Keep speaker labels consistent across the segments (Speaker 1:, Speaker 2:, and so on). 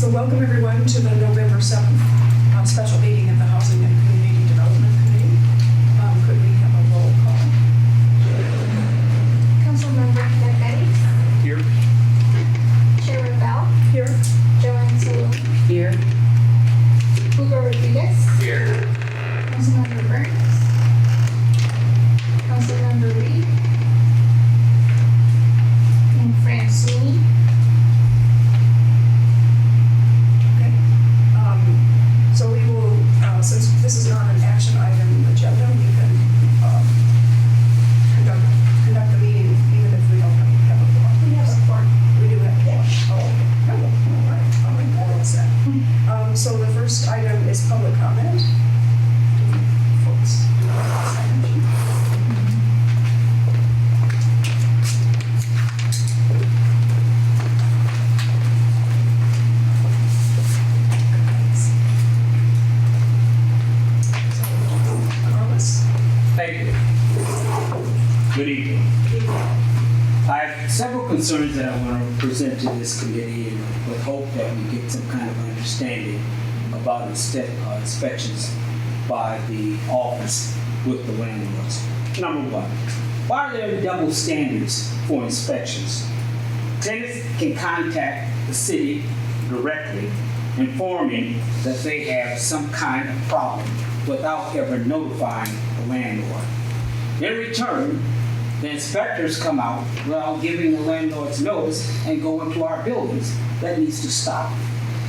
Speaker 1: So welcome everyone to the November 7th special meeting of the Housing and Community Development Committee. Could we have a roll call?
Speaker 2: Councilmember Betty.
Speaker 3: Here.
Speaker 2: Chairman Bell.
Speaker 1: Here.
Speaker 2: Joanne Saloon.
Speaker 4: Here.
Speaker 2: Hugo Rodriguez.
Speaker 3: Here.
Speaker 2: Councilmember Burns. Councilmember Reed. And Francine.
Speaker 1: Okay. So we will, since this is not an action item agenda, we can conduct the meeting even if we don't have a quorum.
Speaker 2: We have a quorum.
Speaker 1: We do have a quorum. Oh, okay. All right. All right. All set. So the first item is public comment. Folks, do you want to sign in?
Speaker 3: Thank you. Good evening. I have several concerns that I want to present to this committee and with hope that we get some kind of understanding about inspections by the office with the landlords. Number one, why are there double standards for inspections? Tenants can contact the city directly, informing that they have some kind of problem without ever notifying the landlord. In return, the inspectors come out without giving the landlords notice and go into our buildings. That needs to stop.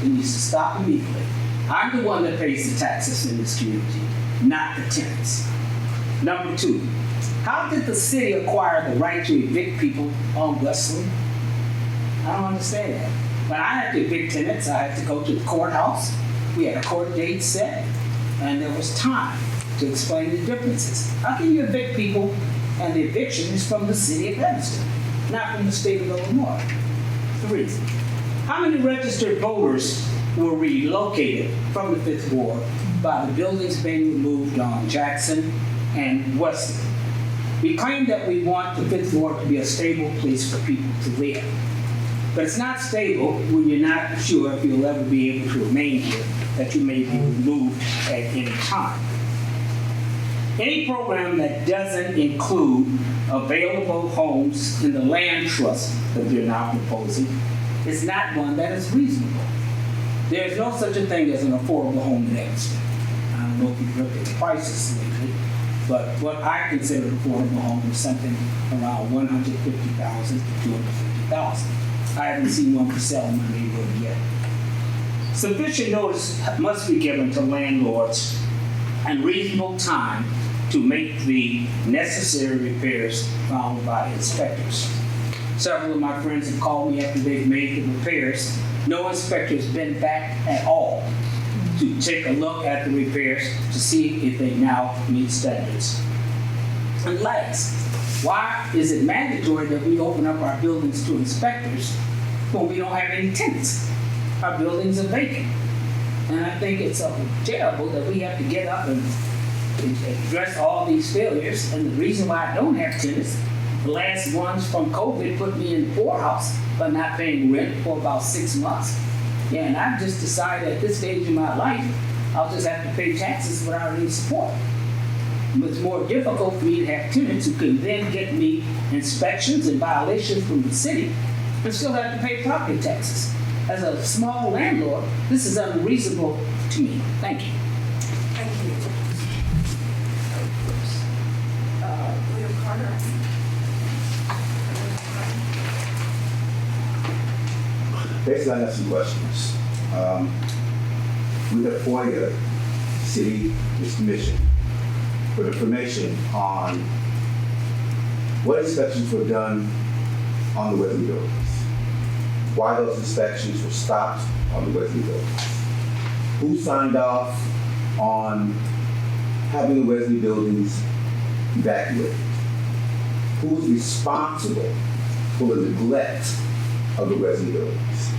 Speaker 3: It needs to stop immediately. I'm the one that pays the taxes in this community, not the tenants. Number two, how did the city acquire the right to evict people on Wesley? I don't understand that. When I had to evict tenants, I had to go to the courthouse. We had a court date set, and there was time to explain the differences. How can you evict people and the eviction is from the city of Evanston, not from the state of Illinois? Three, how many registered voters were relocated from the 5th Ward by the buildings being removed on Jackson and Wesley? We claim that we want the 5th Ward to be a stable place for people to live. But it's not stable when you're not sure if you'll ever be able to remain here, that you may be removed at any time. Any program that doesn't include available homes in the land trust that they're now proposing is not one that is reasonable. There's no such a thing as an affordable home in Evanston. I don't know if you've looked at the prices lately, but what I consider an affordable home is something around $150,000 to $250,000. I haven't seen one for sale in my neighborhood yet. Sufficient notice must be given to landlords and reasonable time to make the necessary repairs found by inspectors. Several of my friends have called me after they've made the repairs. No inspector has been back at all to take a look at the repairs to see if they now meet standards. And last, why is it mandatory that we open up our buildings to inspectors when we don't have any tenants? Our buildings are vacant. And I think it's terrible that we have to get up and address all these failures. And the reason why I don't have tenants, the last ones from COVID put me in the poorhouse by not paying rent for about 6 months. Yeah, and I've just decided at this stage in my life, I'll just have to pay taxes without any support. It's more difficult for me to have tenants who can then get me inspections and violations from the city and still have to pay property taxes. As a small landlord, this is unreasonable to me. Thank you.
Speaker 1: Thank you. William Carter.
Speaker 5: Basically, I have some questions. We have FOIA, City Commission, for information on what inspections were done on the Wesley buildings, why those inspections were stopped on the Wesley buildings, who signed off on having the Wesley buildings evacuated, who's responsible for the neglect of the Wesley buildings,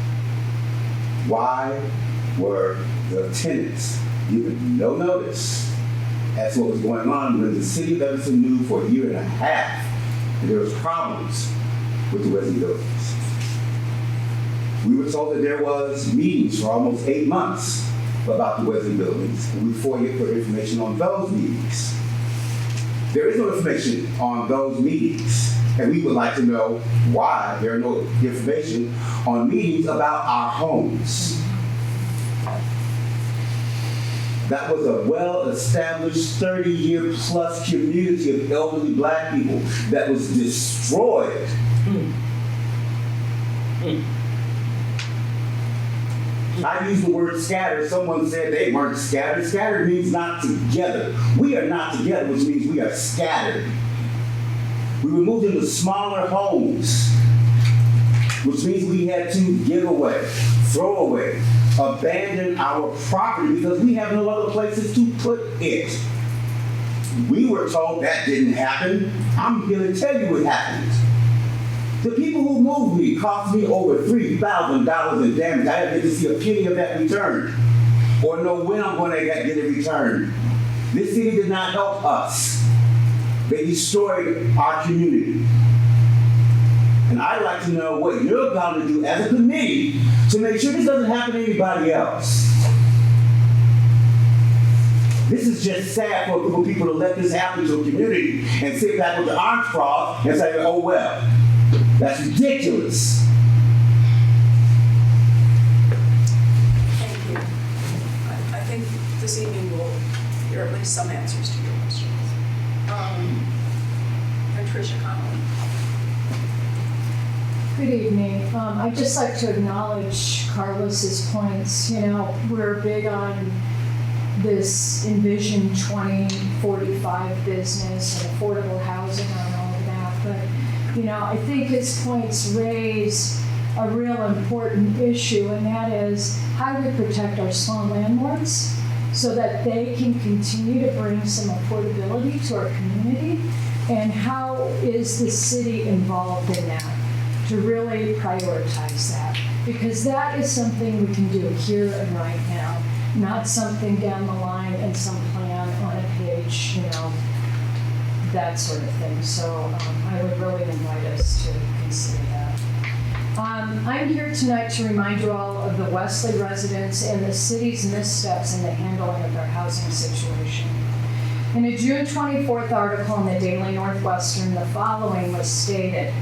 Speaker 5: why were the tenants given no notice as to what was going on when the city of Evanston knew for a year and a half that there was problems with the Wesley buildings? We were told that there was meetings for almost 8 months about the Wesley buildings, and we FOIA'd for information on those meetings. There is no information on those meetings, and we would like to know why there are no information on meetings about our homes. That was a well-established 30-year-plus community of elderly black people that was destroyed. I used the word scattered. Someone said they weren't scattered. Scattered means not together. We are not together, which means we are scattered. We were moved into smaller homes, which means we had to give away, throw away, abandon our property because we have no other places to put it. We were told that didn't happen. I'm going to tell you what happened. The people who moved me cost me over $3,000 in damage. I didn't get to see a penny of that returned or know when I'm going to get it returned. This city did not help us. They destroyed our community. And I'd like to know what you're going to do as a committee to make sure this doesn't happen to anybody else. This is just sad for people to let this happen to a community and sit back with their arms crossed and say, oh well. That's ridiculous.
Speaker 1: Thank you. I think this evening we'll hear at least some answers to your questions. Patricia Connolly.
Speaker 4: Good evening. I'd just like to acknowledge Carlos's points. You know, we're big on this Envision 2045 business and affordable housing and all of that, but you know, I think his points raise a real important issue, and that is how do we protect our small landlords so that they can continue to bring some affordability to our community, and how is the city involved in that to really prioritize that? Because that is something we can do here and right now, not something down the line and some plan on a page, you know, that sort of thing. So I would really invite us to consider that. I'm here tonight to remind you all of the Wesley residents and the city's missteps in the handling of their housing situation. In a June 24th article in the Daily Northwestern, the following was stated: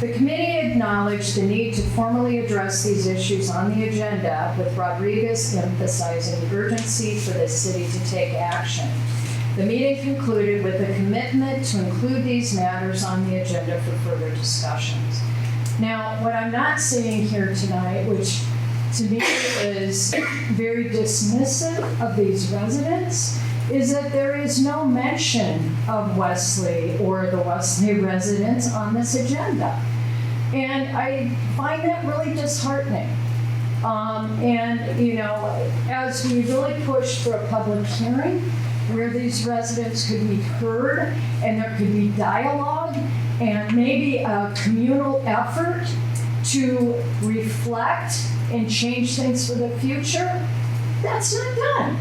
Speaker 4: the committee acknowledged the need to formally address these issues on the agenda, with Rodriguez emphasizing urgency for the city to take action. The meeting concluded with a commitment to include these matters on the agenda for further discussions. Now, what I'm not seeing here tonight, which to me is very dismissive of these residents, is that there is no mention of Wesley or the Wesley residents on this agenda. And I find that really disheartening. And, you know, as we really push for a public hearing, where these residents could be heard and there could be dialogue and maybe a communal effort to reflect and change things for the future, that's not done.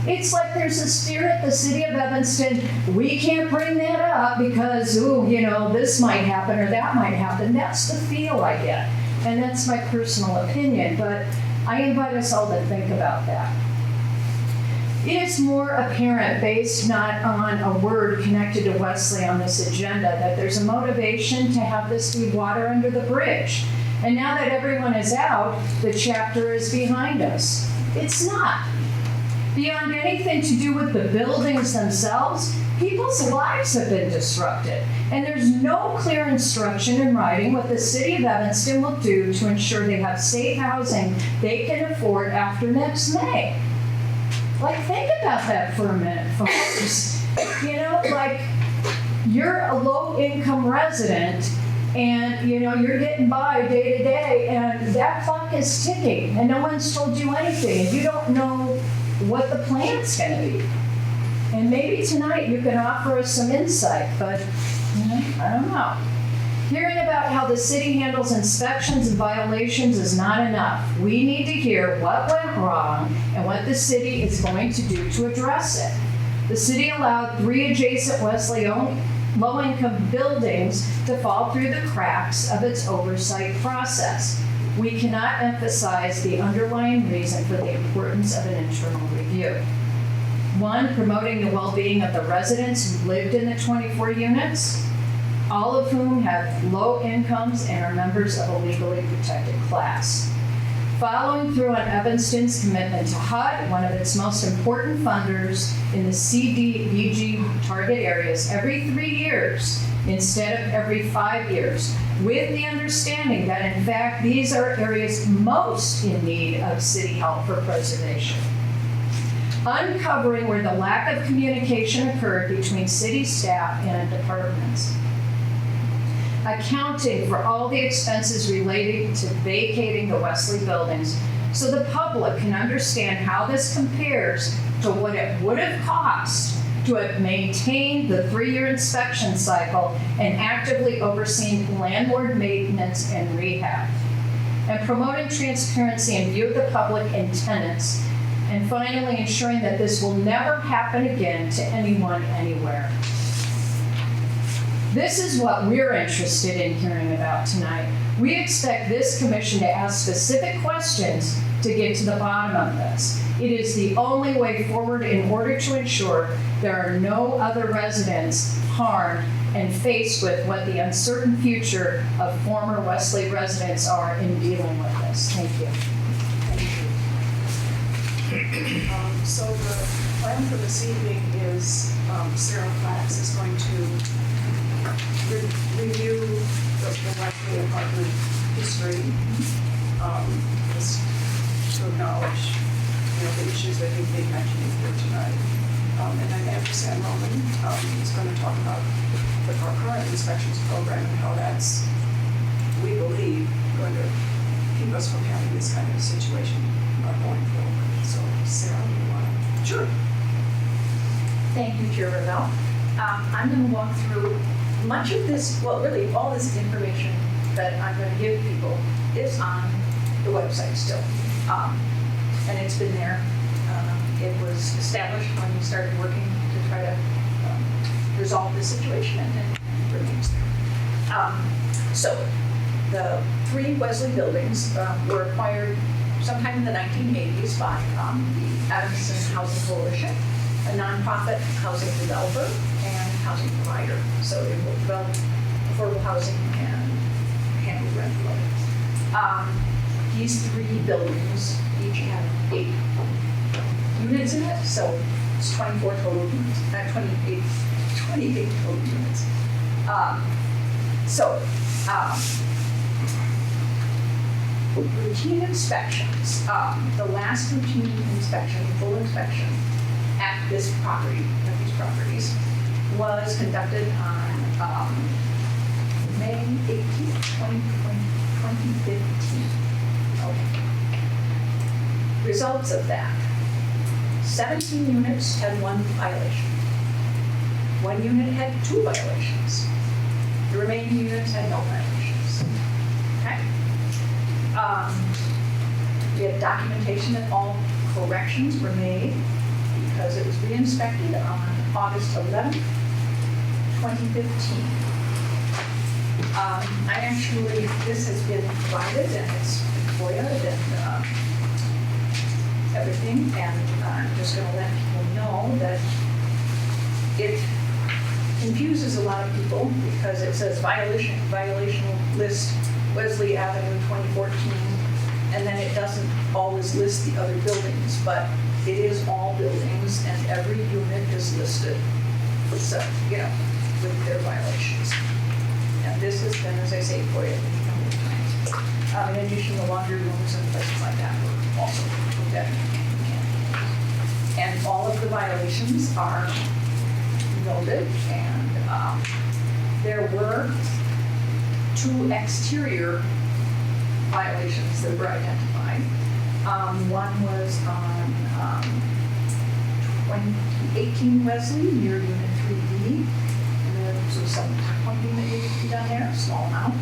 Speaker 4: It's like there's a spirit, the city of Evanston, we can't bring that up because, ooh, you know, this might happen or that might happen. That's the feel I get. And that's my personal opinion, but I invite us all to think about that. It is more apparent, based not on a word connected to Wesley on this agenda, that there's a motivation to have this be water under the bridge. And now that everyone is out, the chapter is behind us. It's not. Beyond anything to do with the buildings themselves, people's lives have been disrupted. And there's no clear instruction in writing what the city of Evanston will do to ensure they have safe housing they can afford after next May. Like, think about that for a minute, folks. You know, like, you're a low-income resident, and, you know, you're getting by day to day, and that clock is ticking, and no one's told you anything, and you don't know what the plan's going to be. And maybe tonight you can offer us some insight, but, you know, I don't know. Hearing about how the city handles inspections and violations is not enough. We need to hear what went wrong and what the city is going to do to address it. The city allowed 3 adjacent Wesley low-income buildings to fall through the cracks of its oversight process. We cannot emphasize the underlying reason for the importance of an internal review. One, promoting the well-being of the residents who lived in the 24 units, all of whom have low incomes and are members of a legally protected class. Following through on Evanston's commitment to HUD, one of its most important funders in the CDBG target areas, every 3 years instead of every 5 years, with the understanding that in fact these are areas most in need of city help for preservation. Uncovering where the lack of communication occurred between city staff and departments. Accounting for all the expenses related to vacating the Wesley buildings so the public can understand how this compares to what it would have cost to have maintained the 3-year inspection cycle and actively overseen landlord maintenance and rehab. And promoting transparency in view of the public and tenants. And finally, ensuring that this will never happen again to anyone, anywhere. This is what we're interested in hearing about tonight. We expect this commission to ask specific questions to get to the bottom of this. It is the only way forward in order to ensure there are no other residents harmed and faced with what the uncertain future of former Wesley residents are in dealing with this. Thank you.
Speaker 1: So the plan for this evening is Sarah Flax is going to review the Wesley apartment history, just to acknowledge, the issues that we've been mentioning here tonight. And then Andrew San Roman is going to talk about our current inspections program and how that's, we believe, going to keep us from having this kind of situation going forward. So, Sarah, you want to?
Speaker 6: Sure. Thank you, Chair Ravel. I'm going to walk through much of this, well, really all this information that I'm going to give people is on the website still. And it's been there. It was established when we started working to try to resolve this situation, and it remains there. So the 3 Wesley buildings were acquired sometime in the 1980s by the Adamson Housing Coalition, a nonprofit housing developer and housing provider. So it will develop affordable housing and handle rental. These 3 buildings each have 8 units in it, so it's 24 total units, 28 total units. Routine inspections. The last routine inspection, full inspection at this property, at these properties, was conducted on May 18th, 2015. Okay. Results of that. 17 units had 1 violation. 1 unit had 2 violations. The remaining units had no violations. Okay? We had documentation that all corrections were made because it was re-inspected on August 11th, 2015. This has been provided and it's FOIA'd and everything, and I'm just going to let people know that it confuses a lot of people because it says violational list Wesley Avenue 2014, and then it doesn't always list the other buildings, but it is all buildings and every unit is listed, so, with their violations. And this has been, as I say, for you a number of times. In addition, the laundry rooms and places like that were also looked at. And all of the violations are noted, and there were 2 exterior violations that were identified. One was on 2018 Wesley near Unit 3B, and there was some pointing that needed to be done there, a small amount.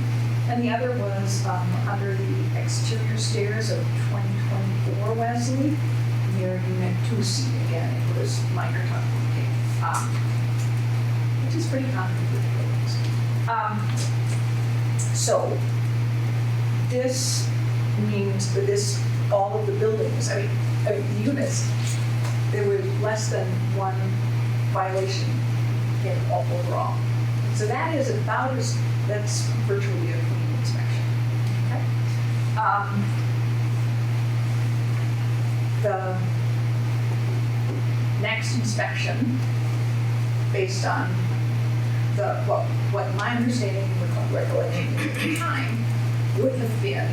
Speaker 6: And the other was under the exterior stairs of 2024 Wesley near Unit 2C. Again, it was minor tucking, which is pretty common with buildings. So this means that all of the buildings, I mean, the units, there was less than one violation in all overall. So that's virtually a clean inspection. Okay? The next inspection, based on what my understanding and recollection at the time, would have been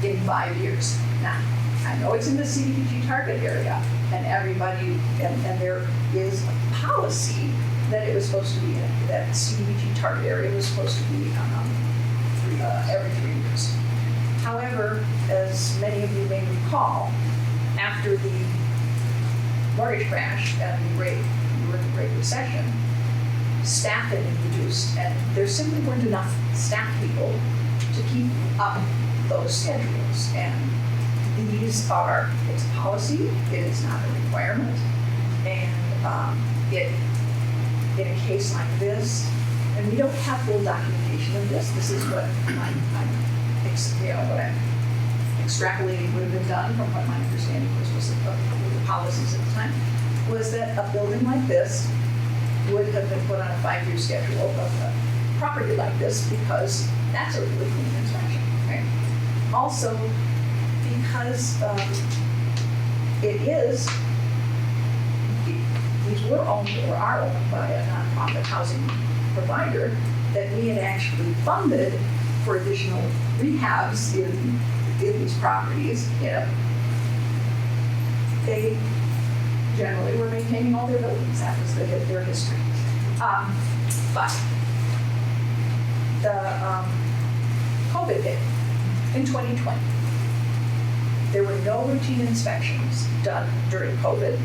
Speaker 6: in 5 years. Now, I know it's in the CDBG target area, and and there is a policy that it was supposed to be in, that CDBG target area was supposed to be every 3 years. However, as many of you may recall, after the mortgage crash and the Great Recession, staff had been reduced, and there simply weren't enough staff people to keep up those schedules. And it's a policy, it is not a requirement, and in a case like this, and we don't have full documentation of this. This is what I'm extrapolating would have been done from what my understanding was the policies at the time, was that a building like this would have been put on a 5-year schedule of a property like this, because that's a really clean inspection, right? Also, because these were owned or are owned by a nonprofit housing provider, that we had actually funded for additional rehabs in these properties. They generally were maintaining all their buildings. That was their history. But the COVID hit in 2020. There were no routine inspections done during COVID.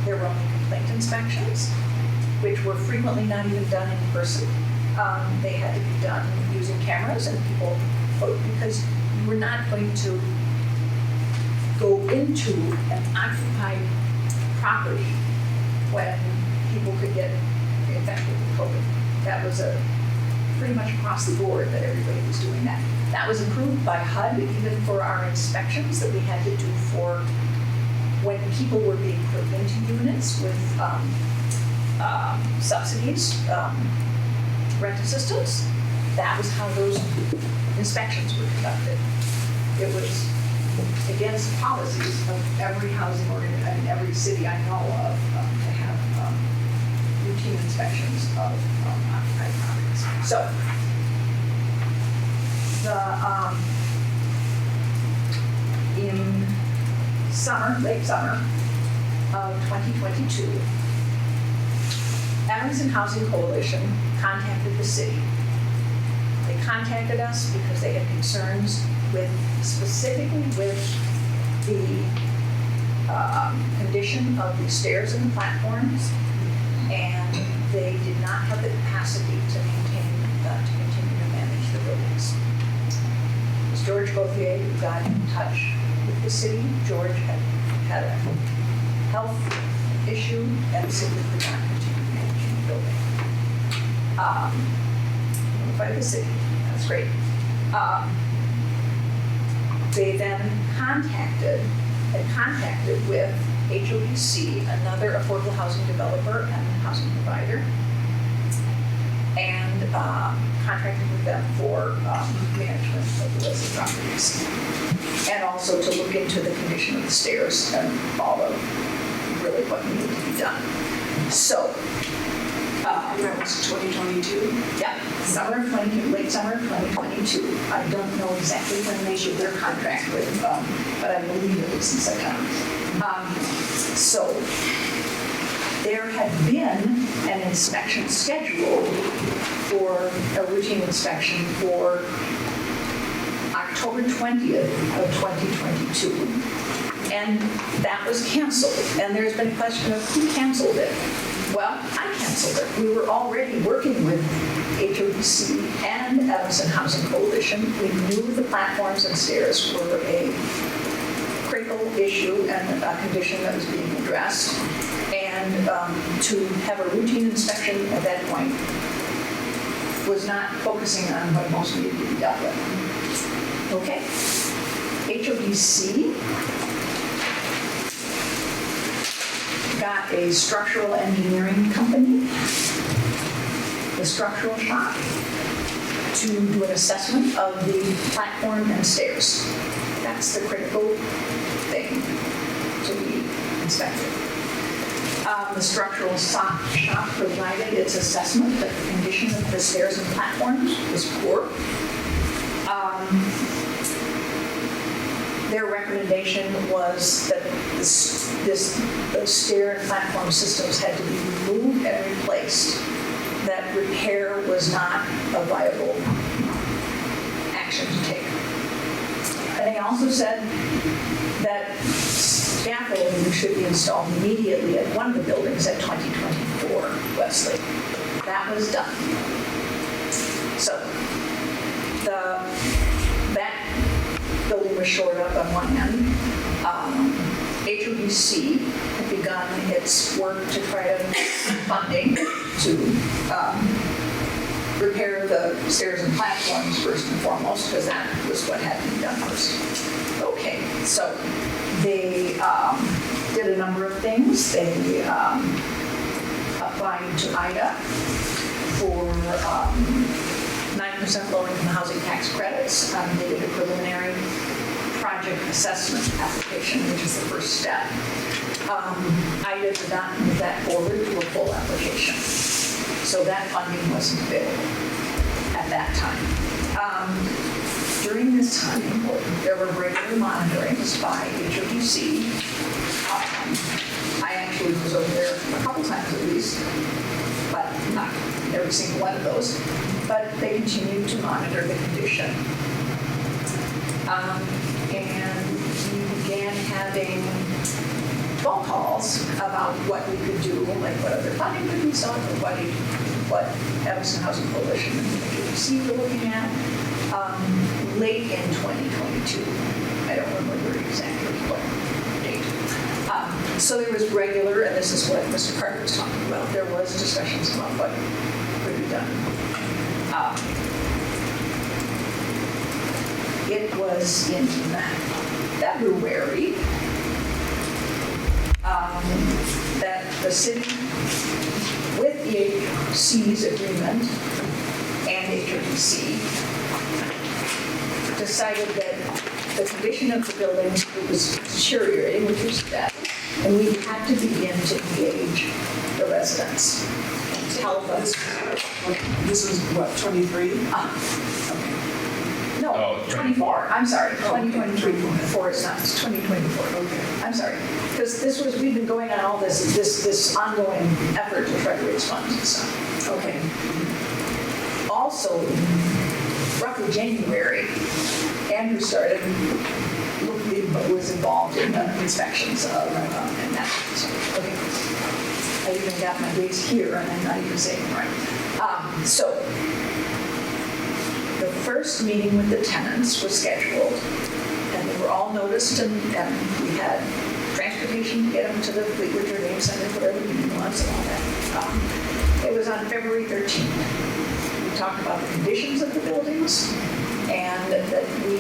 Speaker 6: There were only complaint inspections, which were frequently not even done in person. They had to be done using cameras, and because you were not going to go into an occupied property when people could get infected with COVID. That was pretty much across the board that everybody was doing that. That was approved by HUD even for our inspections that we had to do for when people were being put into units with subsidies, rent assistance. That was how those inspections were conducted. It was against policies of every housing organization, every city I know of, to have routine inspections of occupied properties. So, in late summer of 2022, Evanston Housing Coalition contacted the city. They contacted us because they had concerns specifically with the condition of the stairs and the platforms, and they did not have the capacity to continue to manage the buildings. It was George Gauthier who got in touch with the city. George had a health issue and simply could not continue managing the building. Notified the city. That's great. They then contacted with HODC, another affordable housing developer and housing provider, and contracted with them for management of the resident properties, and also to look into the condition of the stairs and all of really what needed to be done. So,
Speaker 1: that was 2022?
Speaker 6: yeah, late summer of 2022. I don't know exactly when they issued their contract with, but I believe it was in September. So there had been an inspection scheduled for a routine inspection for October 20th of 2022. And that was canceled. And there's been a question of who canceled it. Well, I canceled it. We were already working with HODC and Evanston Housing Coalition. We knew the platforms and stairs were a critical issue and a condition that was being addressed. And to have a routine inspection at that point was not focusing on what most needed to be dealt with. Okay? HODC got a structural engineering company, the structural shop, to do an assessment of the platform and stairs. That's the critical thing to be inspected. The structural shop provided its assessment that the condition of the stairs and platforms was poor. Their recommendation was that those stair and platform systems had to be removed and replaced, that repair was not a viable action to take. And they also said that scaffolding should be installed immediately at one of the buildings at 2024 Wesley. That was done. So that building was shored up on one end. HODC had begun its work to try to funding to repair the stairs and platforms first and foremost, because that was what had to be done first. Okay, so they did a number of things. They applied to IDA for 9% low-income housing tax credits. They did a preliminary project assessment application, which is the first step. IDA did not move that forward to a full application. So that funding wasn't available at that time. During this time, there were regular monitorings by HODC. I actually was over there a couple times at least, but not every single one of those. But they continued to monitor the condition. And we began having phone calls about what we could do, like what other funding could be sought, or what Evanston Housing Coalition and the HODC were looking at. Late in 2022, I don't remember exactly what date. So there was regular, and this is what Mr. Carter was talking about, there was discussions about what could be done. It was in February that the city, with the HOC's agreement and HODC, decided that the condition of the building was deteriorating, which was bad, and we had to begin to engage the residents and tell them.
Speaker 1: This was what, 23?
Speaker 6: Okay. No,
Speaker 7: Oh,
Speaker 6: 24. I'm sorry, 2024 is not, it's 2024.
Speaker 1: Okay.
Speaker 6: I'm sorry, because we've been going on all this ongoing effort to try to raise funds and stuff. Okay. Also, roughly January, Andrew was involved in the inspections of, and that. Okay. I even got my dates here, and I'm not even saying them right. So, the first meeting with the tenants was scheduled, and they were all noticed, and we had transportation to get them to the Fleetwood Game Center, whatever the meeting was, and all that. It was on February 13th. We talked about the conditions of the buildings, and that we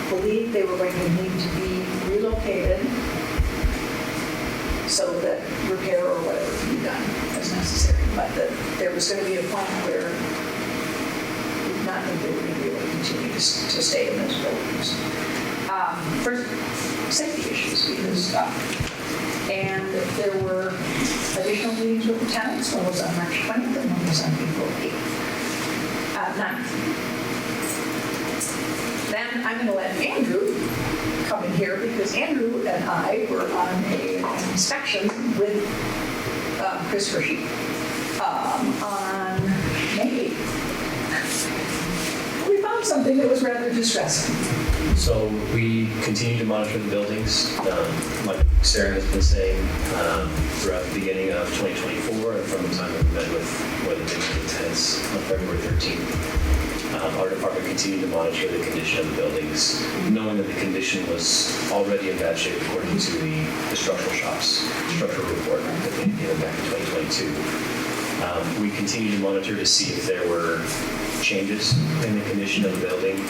Speaker 6: believed they were going to need to be relocated so that repair or whatever could be done as necessary. But that there was going to be a point where we did not think they were going to be able to continue to stay in those buildings. First, safety issues, because and there were additional meetings with the tenants. One was on March 20th and one was on April 9th. Then I'm going to let Andrew come in here, because Andrew and I were on an inspection with Chris Hershey on May 8th. We found something that was rather distressing.
Speaker 7: So we continue to monitor the buildings, like Sarah has been saying, throughout the beginning of 2024, and from the time that we met with the tenants on February 13th. Our department continued to monitor the condition of the buildings, knowing that the condition was already in bad shape according to the structural shop's structural report that they had given back in 2022. We continued to monitor to see if there were changes in the condition of the building.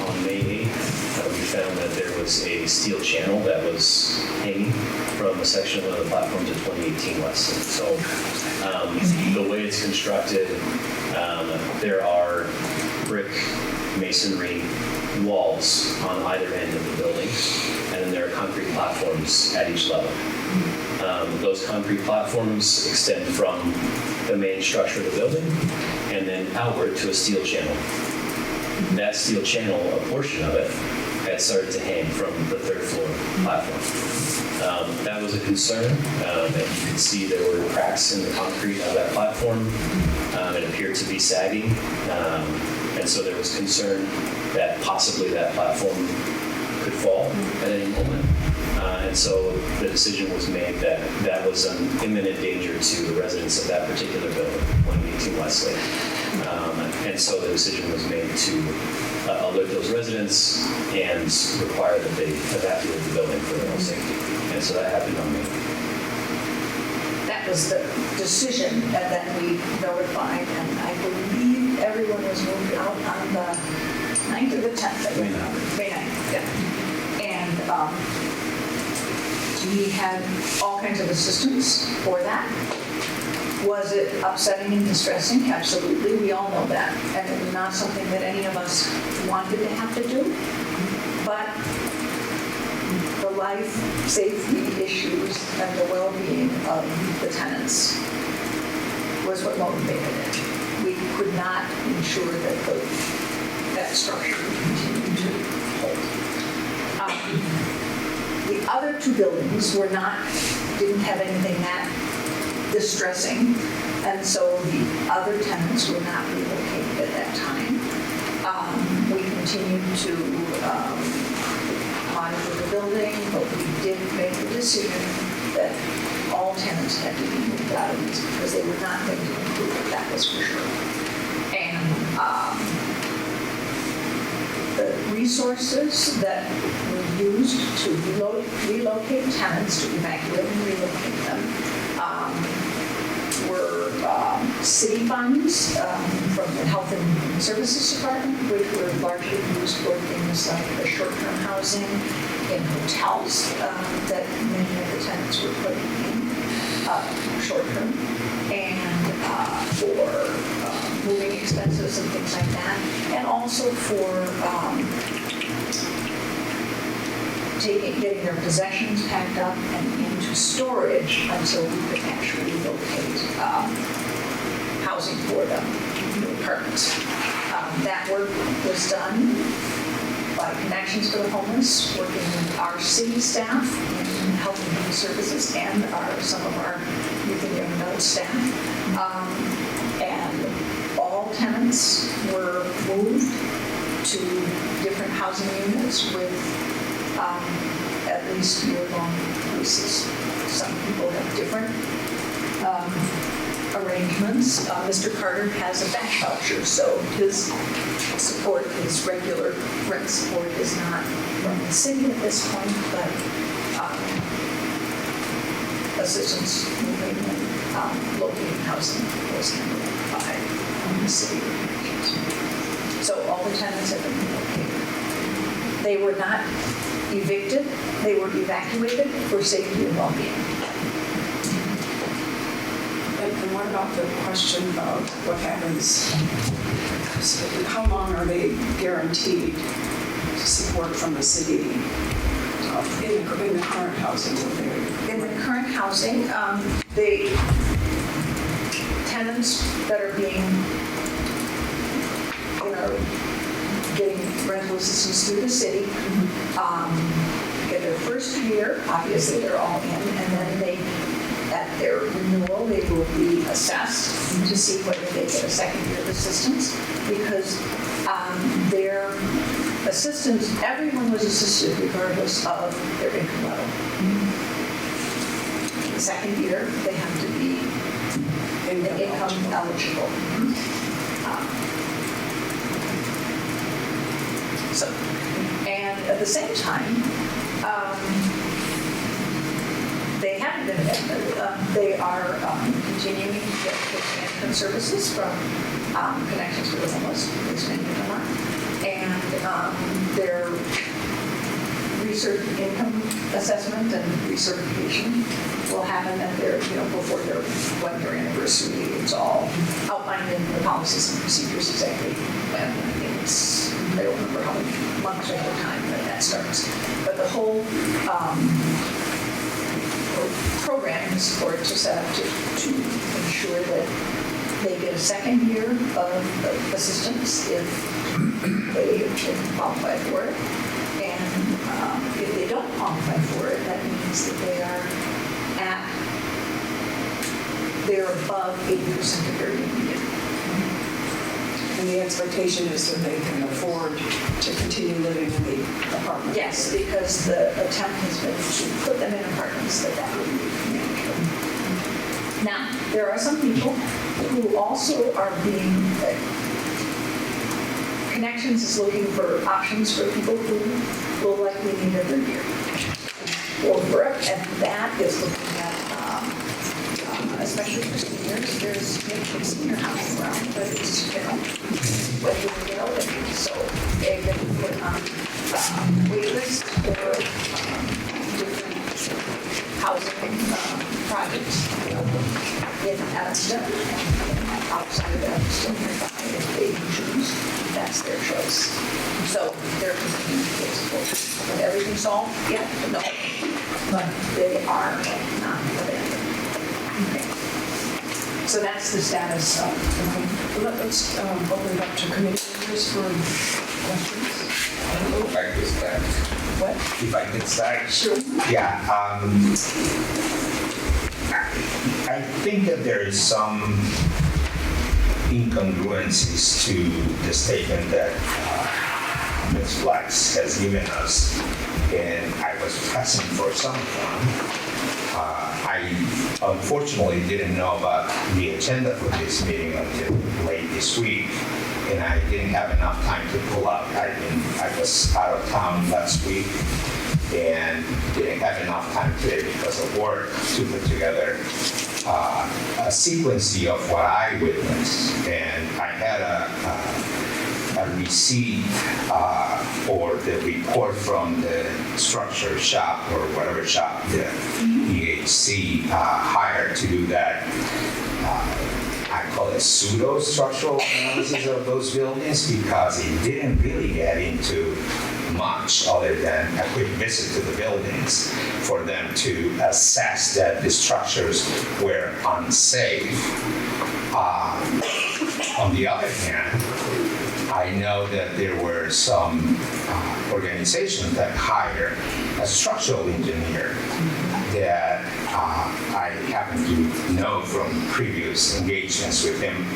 Speaker 7: on May 8th, we found that there was a steel channel that was hanging from a section of the platform to 2018 West. So the way it's constructed, there are brick masonry walls on either end of the building, and then there are concrete platforms at each level. Those concrete platforms extend from the main structure of the building and then outward to a steel channel. That steel channel, a portion of it, had started to hang from the third floor platform. That was a concern, and you could see there were cracks in the concrete of that platform. It appeared to be sagging, and so there was concern that possibly that platform could fall at any moment. And so the decision was made that that was an imminent danger to the residents of that particular building, 118 Westlake. And so the decision was made to alert those residents and require that they evacuate the building for their own safety. And so that happened on May.
Speaker 6: That was the decision, and then we notified, and I believe everyone was moved out on the 9th or the 10th.
Speaker 7: May 9th.
Speaker 6: May 9th, yeah. And we had all kinds of assistance for that. Was it upsetting and distressing? Absolutely, we all know that. And it was not something that any of us wanted to have to do. But the life safety issues and the well-being of the tenants was what motivated it. We could not ensure that that structure would continue to hold. The other two buildings didn't have anything that distressing, and so the other tenants were not relocated at that time. We continued to monitor the building, but we did make the decision that all tenants had to be moved out of these because they were not going to improve it, that was for sure. And the resources that were used to relocate tenants, to evacuate and relocate them, were city funds from the Health and Services Department, which were largely used for things like the short-term housing in hotels that many of the tenants were putting in short-term, and for moving expenses and things like that, and also for getting their possessions packed up and into storage until we could actually locate housing for them, new apartments. That work was done by Connections for the Homeless, working with our city staff in Health and Human Services and some of our youth and young adult staff. And all tenants were moved to different housing units with at least year-long leases. Some people have different arrangements. Mr. Carter has a back voucher, so his support, his regular rent support is not from the city at this point, but assistance moving and locating housing was handled by the city of Connections. So all the tenants have been relocated. They were not evicted, they were evacuated for safety and well-being.
Speaker 1: And what about the question about what happens, how long are they guaranteed support from the city in the current housing?
Speaker 6: In the current housing, the tenants that are getting rental assistance through the city get their first year, obviously they're all in, and then at their renewal, they will be assessed to see whether they get a second year of assistance, because their assistance, everyone was assisted regardless of their income level. The second year, they have to be income eligible. And at the same time, they haven't been, they are continuing to get case management services from Connections for the Homeless, as many of them are. And their research income assessment and recertification will happen at their, before their 1-year anniversary. It's all outlined in the policies and procedures exactly when. I don't remember how many months ahead of time that starts. But the whole program and supports are set up to ensure that they get a second year of assistance if they qualify for it. And if they don't qualify for it, that means that they're above 80% of their median.
Speaker 1: And the expectation is that they can afford to continue living in the apartment.
Speaker 6: Yes, because the attempt has been to put them in apartments that would be manageable. Now, there are some people who also are being, Connections is looking for options for people who will likely need a third year or forever, and that is looking at, especially for seniors, there's maybe senior housing around, but it's, when you get older, so they get put on wait list for different housing projects in Evanston and outside of Evanston nearby if they choose. That's their choice. So they're continuing to get support. But everything's solved yet? No. But they are not abandoned. Okay. So that's the status of.
Speaker 1: Let's open it up to committee members for questions.
Speaker 8: If I could start.
Speaker 6: What?
Speaker 8: If I could start.
Speaker 6: Sure.
Speaker 8: Yeah. I think that there is some incongruencies to the statement that Ms. Flax has given us, and I was pressing for someone. I unfortunately didn't know about the agenda for this meeting until late this week, and I didn't have enough time to pull out. I was out of town last week and didn't have enough time today because of work to put together a sequence of what I witnessed. And I had a receipt or the report from the structure shop or whatever shop the EHC hired to do that. I call it pseudo-structural analysis of those buildings because it didn't really get into much other than a quick visit to the buildings for them to assess that the structures were unsafe. On the other hand, I know that there were some organizations that hired a structural engineer that I happen to know from previous engagements with him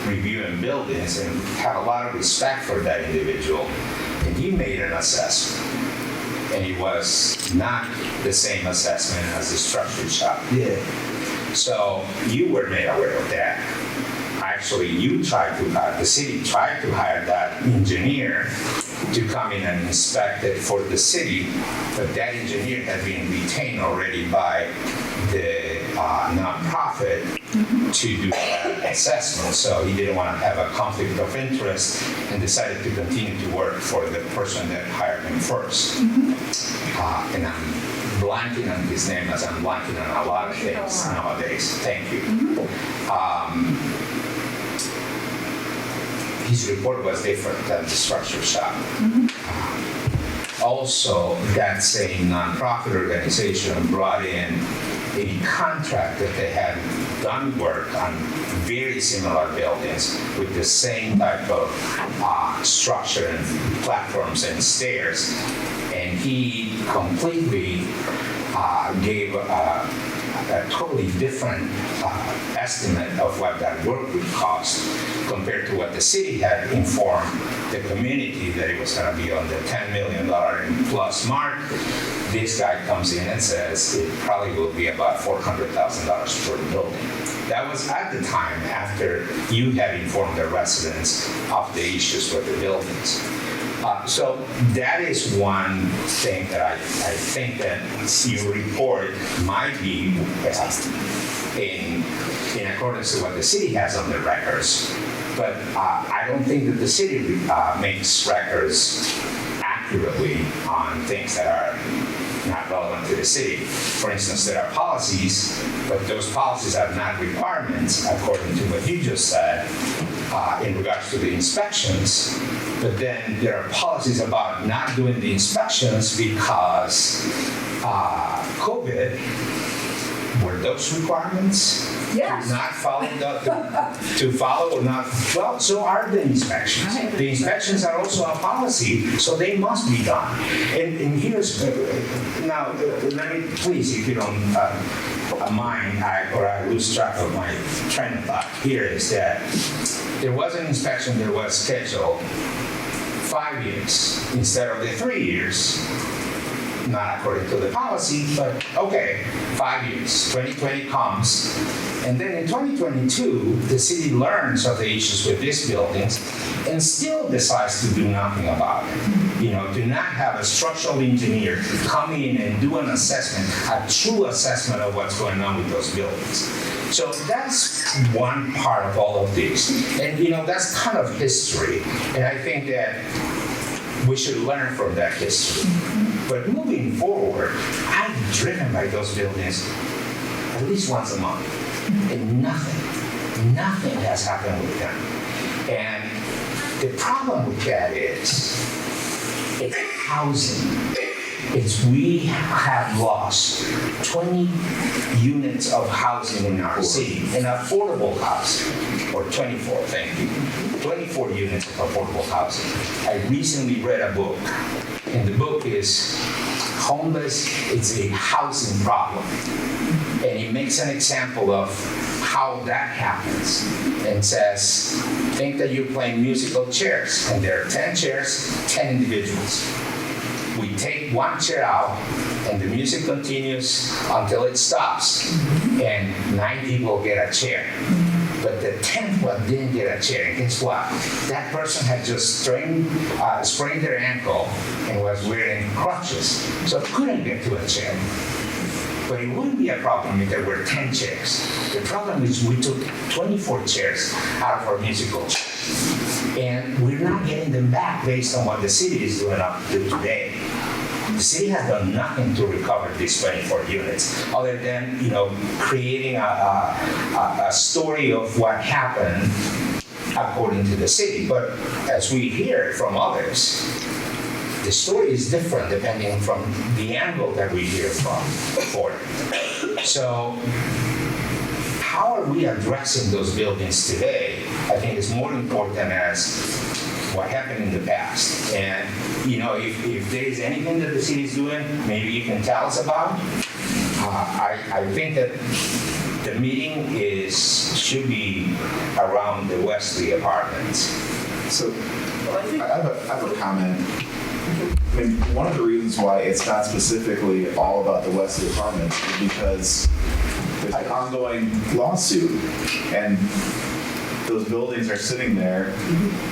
Speaker 8: reviewing buildings and have a lot of respect for that individual. And he made an assessment, and it was not the same assessment as the structure shop did. So you were made aware of that. Actually, the city tried to hire that engineer to come in and inspect it for the city, but that engineer had been retained already by the nonprofit to do that assessment. So he didn't want to have a conflict of interest and decided to continue to work for the person that hired him first. And I'm blanking on his name as I'm blanking on a lot of things nowadays. Thank you. His report was different than the structure shop. Also, that same nonprofit organization brought in a contract that they had done work on very similar buildings with the same type of structure and platforms and stairs. And he completely gave a totally different estimate of what that work would cost compared to what the city had informed the community that it was going to be on the $10 million plus mark. This guy comes in and says it probably will be about $400,000 per building. That was at the time after you had informed the residents of the issues with the buildings. So that is one thing that I think that your report might be in in accordance to what the city has on their records. But I don't think that the city makes records accurately on things that are not relevant to the city. For instance, there are policies, but those policies are not requirements, according to what you just said, in regards to the inspections. But then there are policies about not doing the inspections because COVID. Were those requirements?
Speaker 6: Yes.
Speaker 8: To not follow to follow or not? Well, so are the inspections. The inspections are also a policy, so they must be done. And here's now. Let me please, if you don't mind, I lose track of my train of thought. Here is that there was an inspection that was scheduled 5 years instead of the 3 years. Not according to the policy, but okay, 5 years. 2020 comes, and then in 2022, the city learns of the issues with these buildings and still decides to do nothing about it. You know, do not have a structural engineer come in and do an assessment, a true assessment of what's going on with those buildings. So that's one part of all of this. And you know, that's kind of history. And I think that we should learn from that history. But moving forward, I've driven by those buildings at least once a month, and nothing has happened with them. And the problem with that is, it's housing. We have lost 20 units of housing in our city, and affordable housing, or 24, thank you. 24 units of affordable housing. I recently read a book, and the book is Homeless, It's a Housing Problem. And it makes an example of how that happens and says, think that you're playing musical chairs, and there are 10 chairs, 10 individuals. We take one chair out, and the music continues until it stops, and 9 people get a chair. But the 10th one didn't get a chair, and guess what? That person had just sprained their ankle and was wearing crutches, so couldn't get to a chair. But it wouldn't be a problem if there were 10 chairs. The problem is we took 24 chairs out of our musical chairs. And we're not getting them back based on what the city is doing up to today. The city has done nothing to recover these 24 units, other than, you know, creating a story of what happened according to the city. But as we hear from others, the story is different depending from the angle that we hear from for it. So how are we addressing those buildings today? I think is more important as what happened in the past. And you know, if there is anything that the city is doing, maybe you can tell us about. I think that the meeting should be around the Wesley Apartments.
Speaker 9: So I have a comment. I mean, one of the reasons why it's not specifically all about the Wesley Apartments is because there's an ongoing lawsuit, and those buildings are sitting there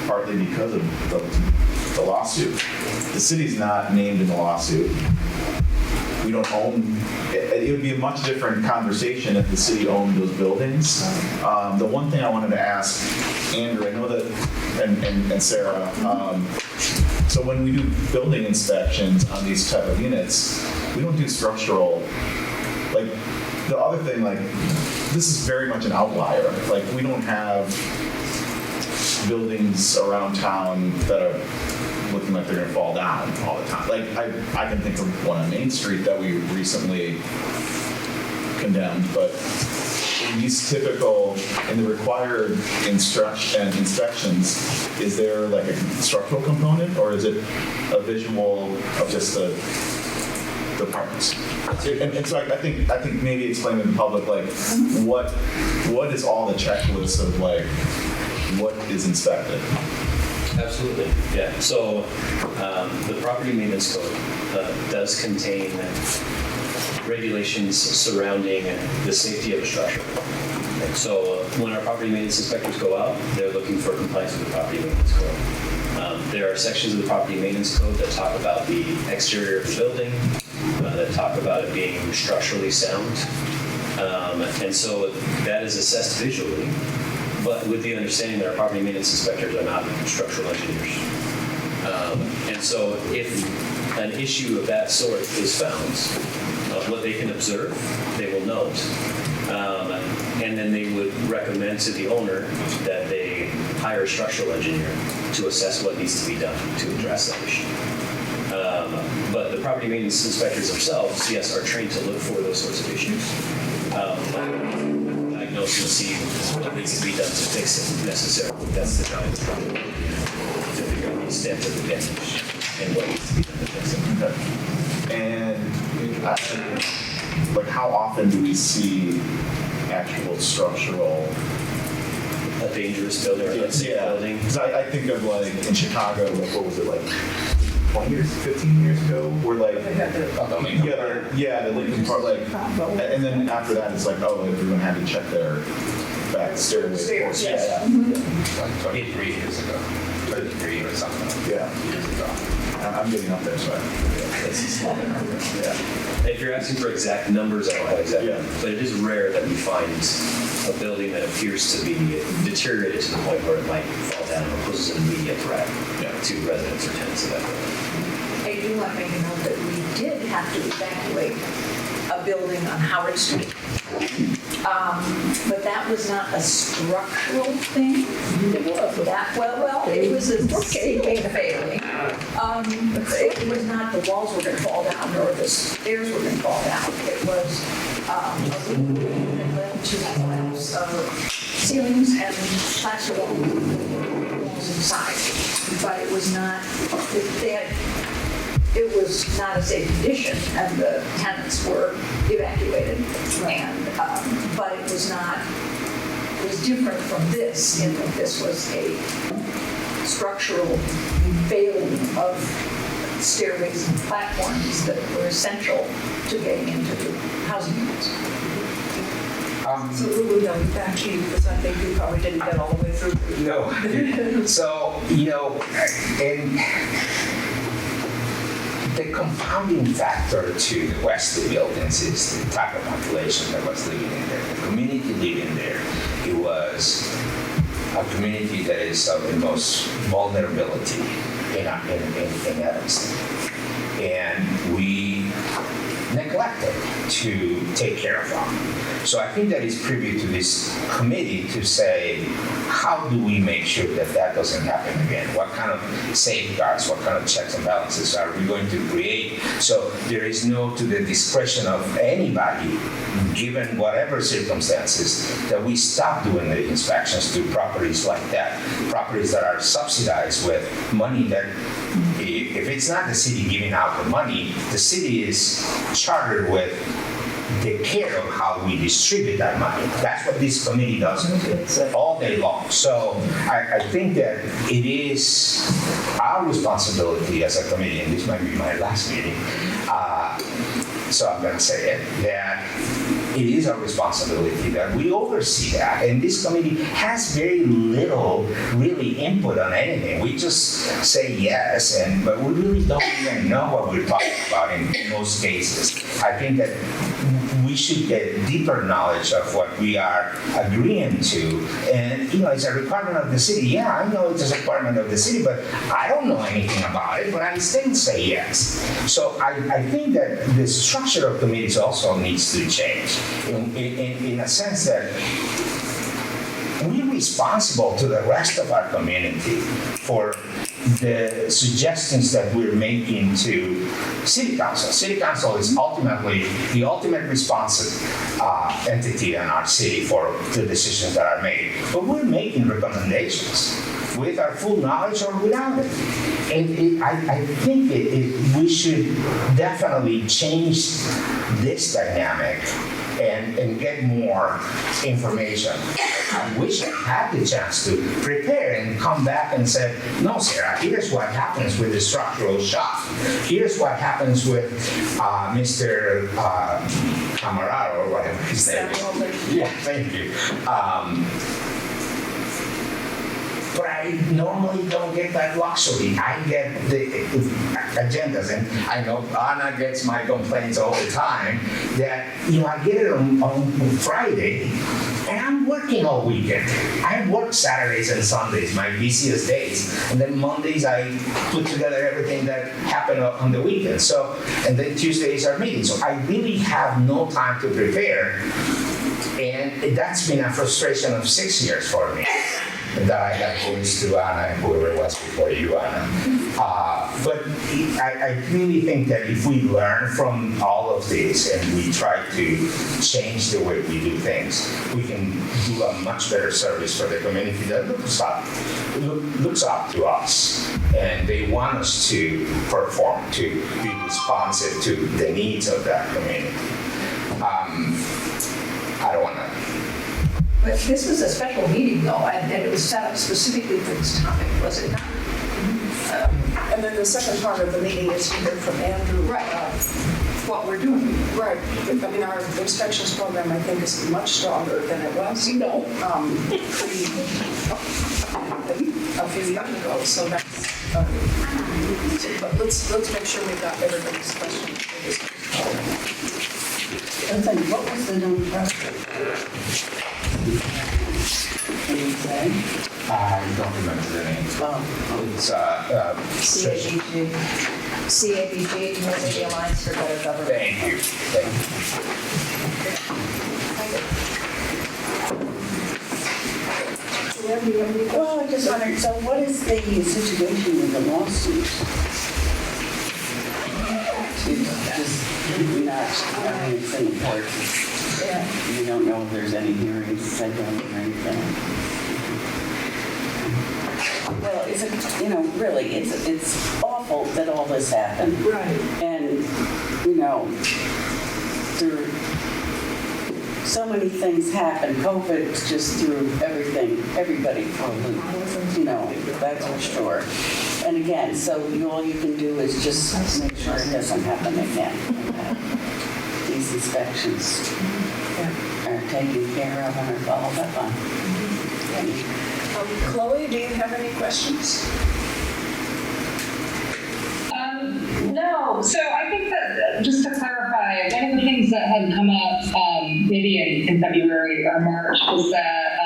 Speaker 9: partly because of the lawsuit. The city's not named in the lawsuit. We don't own, it would be a much different conversation if the city owned those buildings. The one thing I wanted to ask Andrew, I know that, and Sarah, so when we do building inspections on these type of units, we don't do structural, like, the other thing, like, this is very much an outlier. Like, we don't have buildings around town that are looking like they're gonna fall down all the time. Like, I can think of one on Main Street that we recently condemned, but in these typical, in the required inspections, is there like a structural component, or is it a visual of just the parts? And so I think maybe explain to the public, like, what is all the checklist of, like, what is inspected?
Speaker 7: Absolutely, yeah. So the property maintenance code does contain regulations surrounding the safety of a structure. So when our property maintenance inspectors go out, they're looking for compliance with the property maintenance code. There are sections of the property maintenance code that talk about the exterior of the building, that talk about it being structurally sound. And so that is assessed visually, but with the understanding that our property maintenance inspectors are not structural engineers. And so if an issue of that sort is found, of what they can observe, they will note. And then they would recommend to the owner that they hire a structural engineer to assess what needs to be done to address that issue. But the property maintenance inspectors themselves, yes, are trained to look for those sorts of issues. Diagnose and see what needs to be done to fix it necessarily. That's the job of the property manager, to figure out the extent of the damage and what needs to be done to fix it.
Speaker 9: And like, how often do we see actual structural?
Speaker 7: A dangerous building or an unsafe building.
Speaker 9: Because I think of like in Chicago, like what was it, like 20 years, 15 years ago, where like the Lincoln Park, like, and then after that it's like, oh, everyone had to check their back stairway.
Speaker 6: Stairs, yes.
Speaker 8: Like 23 years ago, 33 or something.
Speaker 9: Yeah. I'm getting up there, so
Speaker 7: It's a small number.
Speaker 9: yeah.
Speaker 7: If you're asking for exact numbers, I don't have exact
Speaker 9: Yeah.
Speaker 7: numbers, but it is rare that we find a building that appears to be deteriorated to the point where it might fall down or poses an immediate threat to residents or tenants of that building.
Speaker 6: I do want to make a note that we did have to evacuate a building on Howard Street. But that was not a structural thing. It was a ceiling failing. It was not the walls were going to fall down or the stairs were going to fall down. It was a leak that led to the collapse of ceilings and plaster walls inside. But it was not, it was not a safe condition, and the tenants were evacuated. And but it was not. It was different from this in that this was a structural failing of stairways and platforms that were essential to getting into the housing units.
Speaker 1: So Lulu, no, back to you, because I think you probably didn't get all the way through.
Speaker 8: No. So, and the compounding factor to the Wesley buildings is the type of population that was living in there, the community living there. It was a community that is of the most vulnerability in Evanston. And we neglected to take care of them. So I think that it's privy to this committee to say, how do we make sure that that doesn't happen again? What kind of safeguards, what kind of checks and balances are we going to create so there is no to the discretion of anybody, given whatever circumstances, that we stop doing the inspections to properties like that, properties that are subsidized with money that, if it's not the city giving out the money, the city is chartered with the care of how we distribute that money. That's what this committee does all day long. So I think that it is our responsibility as a committee, and this might be my last meeting, so I'm going to say it, that it is our responsibility that we oversee that. And this committee has very little really input on anything. We just say yes, but we really don't even know what we're talking about in most cases. I think that we should get deeper knowledge of what we are agreeing to. And, it's a requirement of the city. Yeah, I know it's a requirement of the city, but I don't know anything about it, but I still say yes. So I think that the structure of committees also needs to change in a sense that we're responsible to the rest of our community for the suggestions that we're making to City Council. City Council is ultimately the ultimate responsive entity in our city for the decisions that are made. But we're making recommendations with our full knowledge or without it. And I think we should definitely change this dynamic and get more information. I wish I had the chance to prepare and come back and say, no, Sarah, here's what happens with the structural shock. Here's what happens with Mr. Camarado, or whatever his name is. Yeah, thank you. But I I normally don't get that luxury. I get the agendas, and I know Anna gets my complaints all the time that, I get it on Friday, and I'm working all weekend. I work Saturdays and Sundays, my busiest days, and then Mondays I put together everything that happened on the weekend. So, and then Tuesdays are meetings. So I really have no time to prepare, and that's been a frustration of 6 years for me that I have voiced to Anna and whoever was before you, Anna. But I really think that if we learn from all of this and we try to change the way we do things, we can do a much better service for the community that looks up to us. And they want us to perform, to be responsive to the needs of that community. I don't want to.
Speaker 6: But this was a special meeting though, and it was set up specifically for this topic, was it not?
Speaker 1: And then the second part of the meeting is to hear from Andrew.
Speaker 6: Right. What we're doing.
Speaker 1: Right. I mean, our inspections program, I think, is much stronger than it was. No. A few years ago, so that's, but let's make sure we've got everybody's questions for this.
Speaker 10: What was the nonprofit? Can you say?
Speaker 8: I don't remember the name. It's
Speaker 11: CABG, Community Alliance for Better Government.
Speaker 8: Thank you.
Speaker 10: Well, I just wondered, so what is the situation with the lawsuit? Just not having it in court. You don't know if there's any hearings set on or anything. Well, really, it's awful that all this happened.
Speaker 1: Right.
Speaker 10: And, so many things happen. COVID just threw everybody for a loop, that's for sure. And again, so all you can do is just make sure it doesn't happen again. These inspections are taken care of and are followed up on.
Speaker 1: Chloe, do you have any questions?
Speaker 12: No. So I think that, just to clarify, one of the things that had come up maybe in February or March was that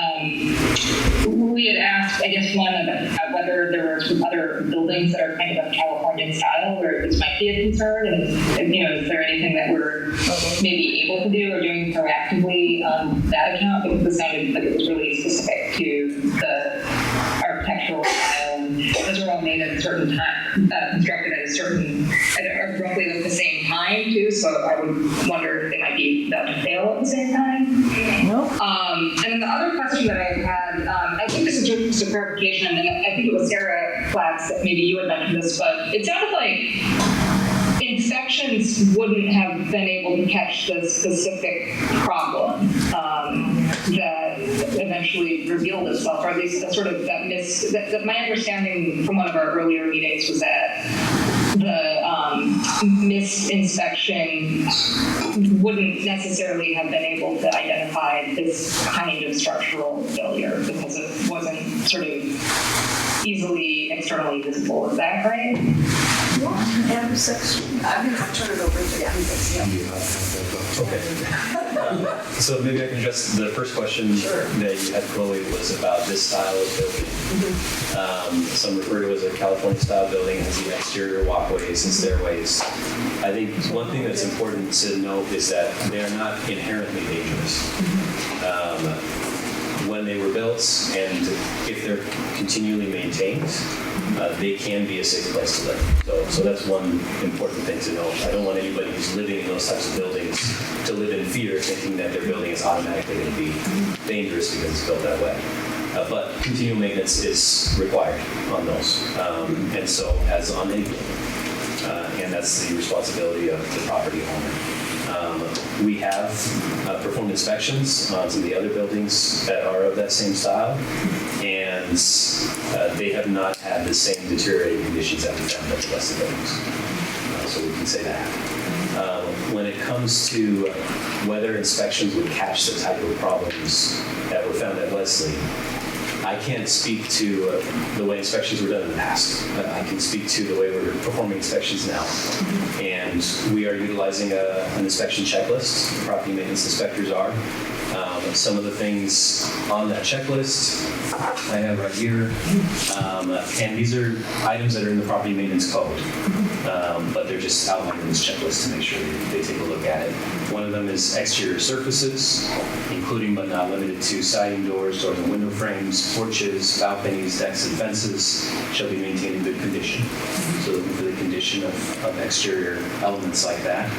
Speaker 12: we had asked, I guess, one about whether there were some other buildings that are kind of Californian style where this might be a concern, and is there anything that we're maybe able to do or doing proactively on that account? Because it sounded like it was really specific to the architectural style. Those were all made at a certain time, constructed at roughly the same time too. So I would wonder if they might be about to fail at the same time.
Speaker 4: Nope.
Speaker 12: And then the other question that I had, I think this is just a clarification, and I think it was Sarah Flax that maybe you had mentioned this, but it sounded like inspections wouldn't have been able to catch the specific problem that eventually revealed itself, or at least that sort of that my understanding from one of our earlier meetings was that the missed inspection wouldn't necessarily have been able to identify this kind of structural failure because it wasn't sort of easily externally visible. Is that right?
Speaker 1: And section, I'm going to turn it over to
Speaker 7: Okay. So maybe I can address the first question that you had, Chloe, was about this style of building. Some refer to it as a California style building. It has the exterior walkways and stairways. I think one thing that's important to note is that they are not inherently dangerous. When they were built, and if they're continually maintained, they can be a safe place to live. So that's one important thing to know. I don't want anybody who's living in those types of buildings to live in fear, thinking that their building is automatically going to be dangerous because it's built that way. But continual maintenance is required on those, and so as on any building. And that's the responsibility of the property owner. We have performed inspections on some of the other buildings that are of that same style, and they have not had the same deteriorating conditions that we found at the rest of the buildings. So we can say that. When it comes to whether inspections would catch the type of problems that were found at Wesley, I can't speak to the way inspections were done in the past. I can speak to the way we're performing inspections now. And we are utilizing an inspection checklist. The property maintenance inspectors are. Some of the things on that checklist I have right here, and these are items that are in the property maintenance code, but they're just outlined in this checklist to make sure they take a look at it. One of them is exterior surfaces, including but not limited to siding doors, doors and window frames, porches, balconies, decks, and fences shall be maintained in good condition. So looking for the condition of exterior elements like that.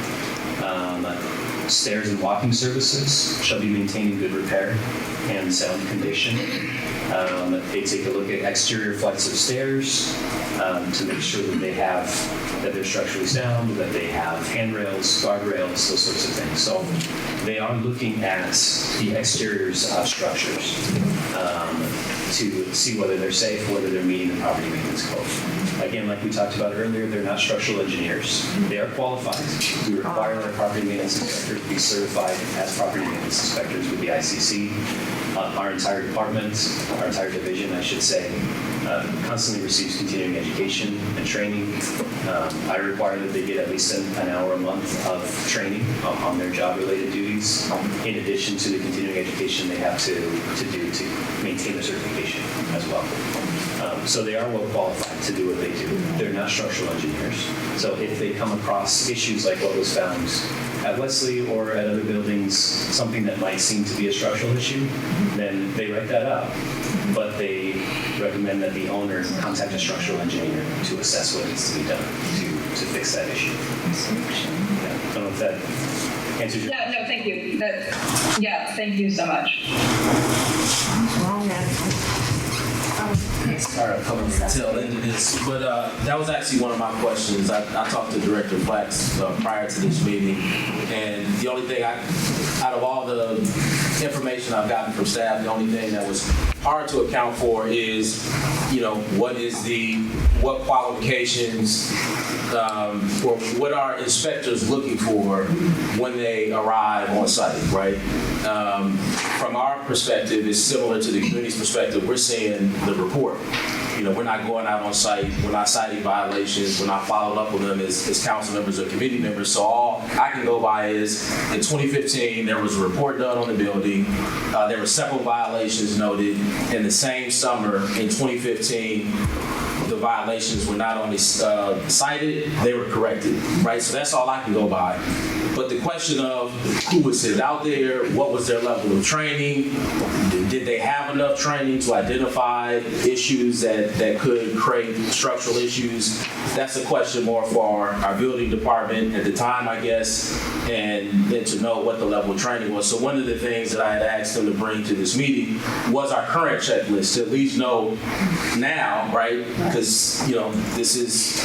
Speaker 7: Stairs and walking surfaces shall be maintained in good repair and sound condition. They take a look at exterior flights of stairs to make sure that they're structurally sound, that they have handrails, guardrails, those sorts of things. So they are looking at the exteriors of structures to see whether they're safe, whether they're meeting the property maintenance code. Again, like we talked about earlier, they're not structural engineers. They are qualified. We require that our property maintenance inspectors be certified as property maintenance inspectors with the ICC. Our entire department, our entire division, I should say, constantly receives continuing education and training. I require that they get at least an hour a month of training on their job-related duties, in addition to the continuing education they have to do to maintain their certification as well. So they are well qualified to do what they do. They're not structural engineers. So if they come across issues like what was found at Wesley or at other buildings, something that might seem to be a structural issue, then they write that up. But they recommend that the owner contact a structural engineer to assess what needs to be done to fix that issue. Yeah. I don't know if that answers your question.
Speaker 12: No, thank you. Thank you so much.
Speaker 13: Sorry, I'm coming to the tail end of this, but that was actually one of my questions. I talked to Director Flax prior to this meeting, and the only thing out of all the information I've gotten from staff, the only thing that was hard to account for is, what qualifications or what are inspectors looking for when they arrive on site, right? From our perspective, it's similar to the community's perspective. We're seeing the report. We're not going out on site. We're not citing violations. We're not following up with them as council members or committee members. So all I can go by is in 2015, there was a report done on the building. There were several violations noted. In the same summer in 2015, the violations were not only cited, they were corrected, right? So that's all I can go by. But the question of who was sent out there, what was their level of training, did they have enough training to identify issues that could create structural issues, that's a question more for our building department at the time, I guess, and then to know what the level of training was. So one of the things that I had asked them to bring to this meeting was our current checklist, to at least know now, right? Because, this is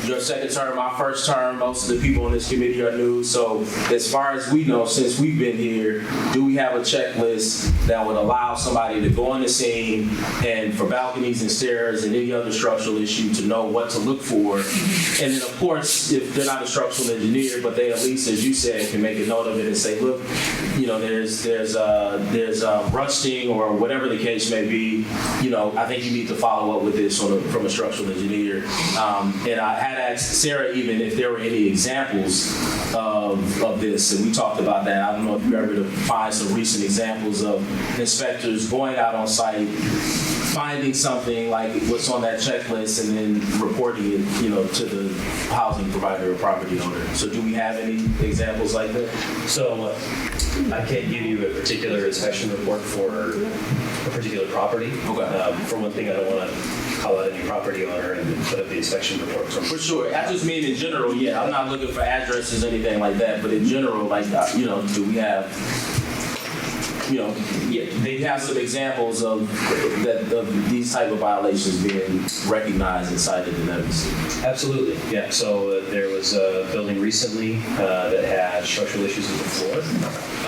Speaker 13: your second term, my first term. Most of the people in this committee are new. So as far as we know, since we've been here, do we have a checklist that would allow somebody to go on the scene and for balconies and stairs and any other structural issue to know what to look for? And then of course, if they're not a structural engineer, but they at least, as you said, can make a note of it and say, look, there's rusting or whatever the case may be. I think you need to follow up with this from a structural engineer. And I had asked Sarah even if there were any examples of this, and we talked about that. I don't know if you're able to find some recent examples of inspectors going out on site, finding something like what's on that checklist, and then reporting it, to the housing provider or property owner. So do we have any examples like that?
Speaker 7: So I can't give you a particular inspection report for a particular property.
Speaker 13: Okay.
Speaker 7: For one thing, I don't want to call out any property owner and put up the inspection report.
Speaker 13: For sure. I just mean in general, yeah. I'm not looking for addresses or anything like that, but in general, do we have, they have some examples of these type of violations being recognized and cited in evidence?
Speaker 7: Absolutely, yeah. So there was a building recently that had structural issues with the floor.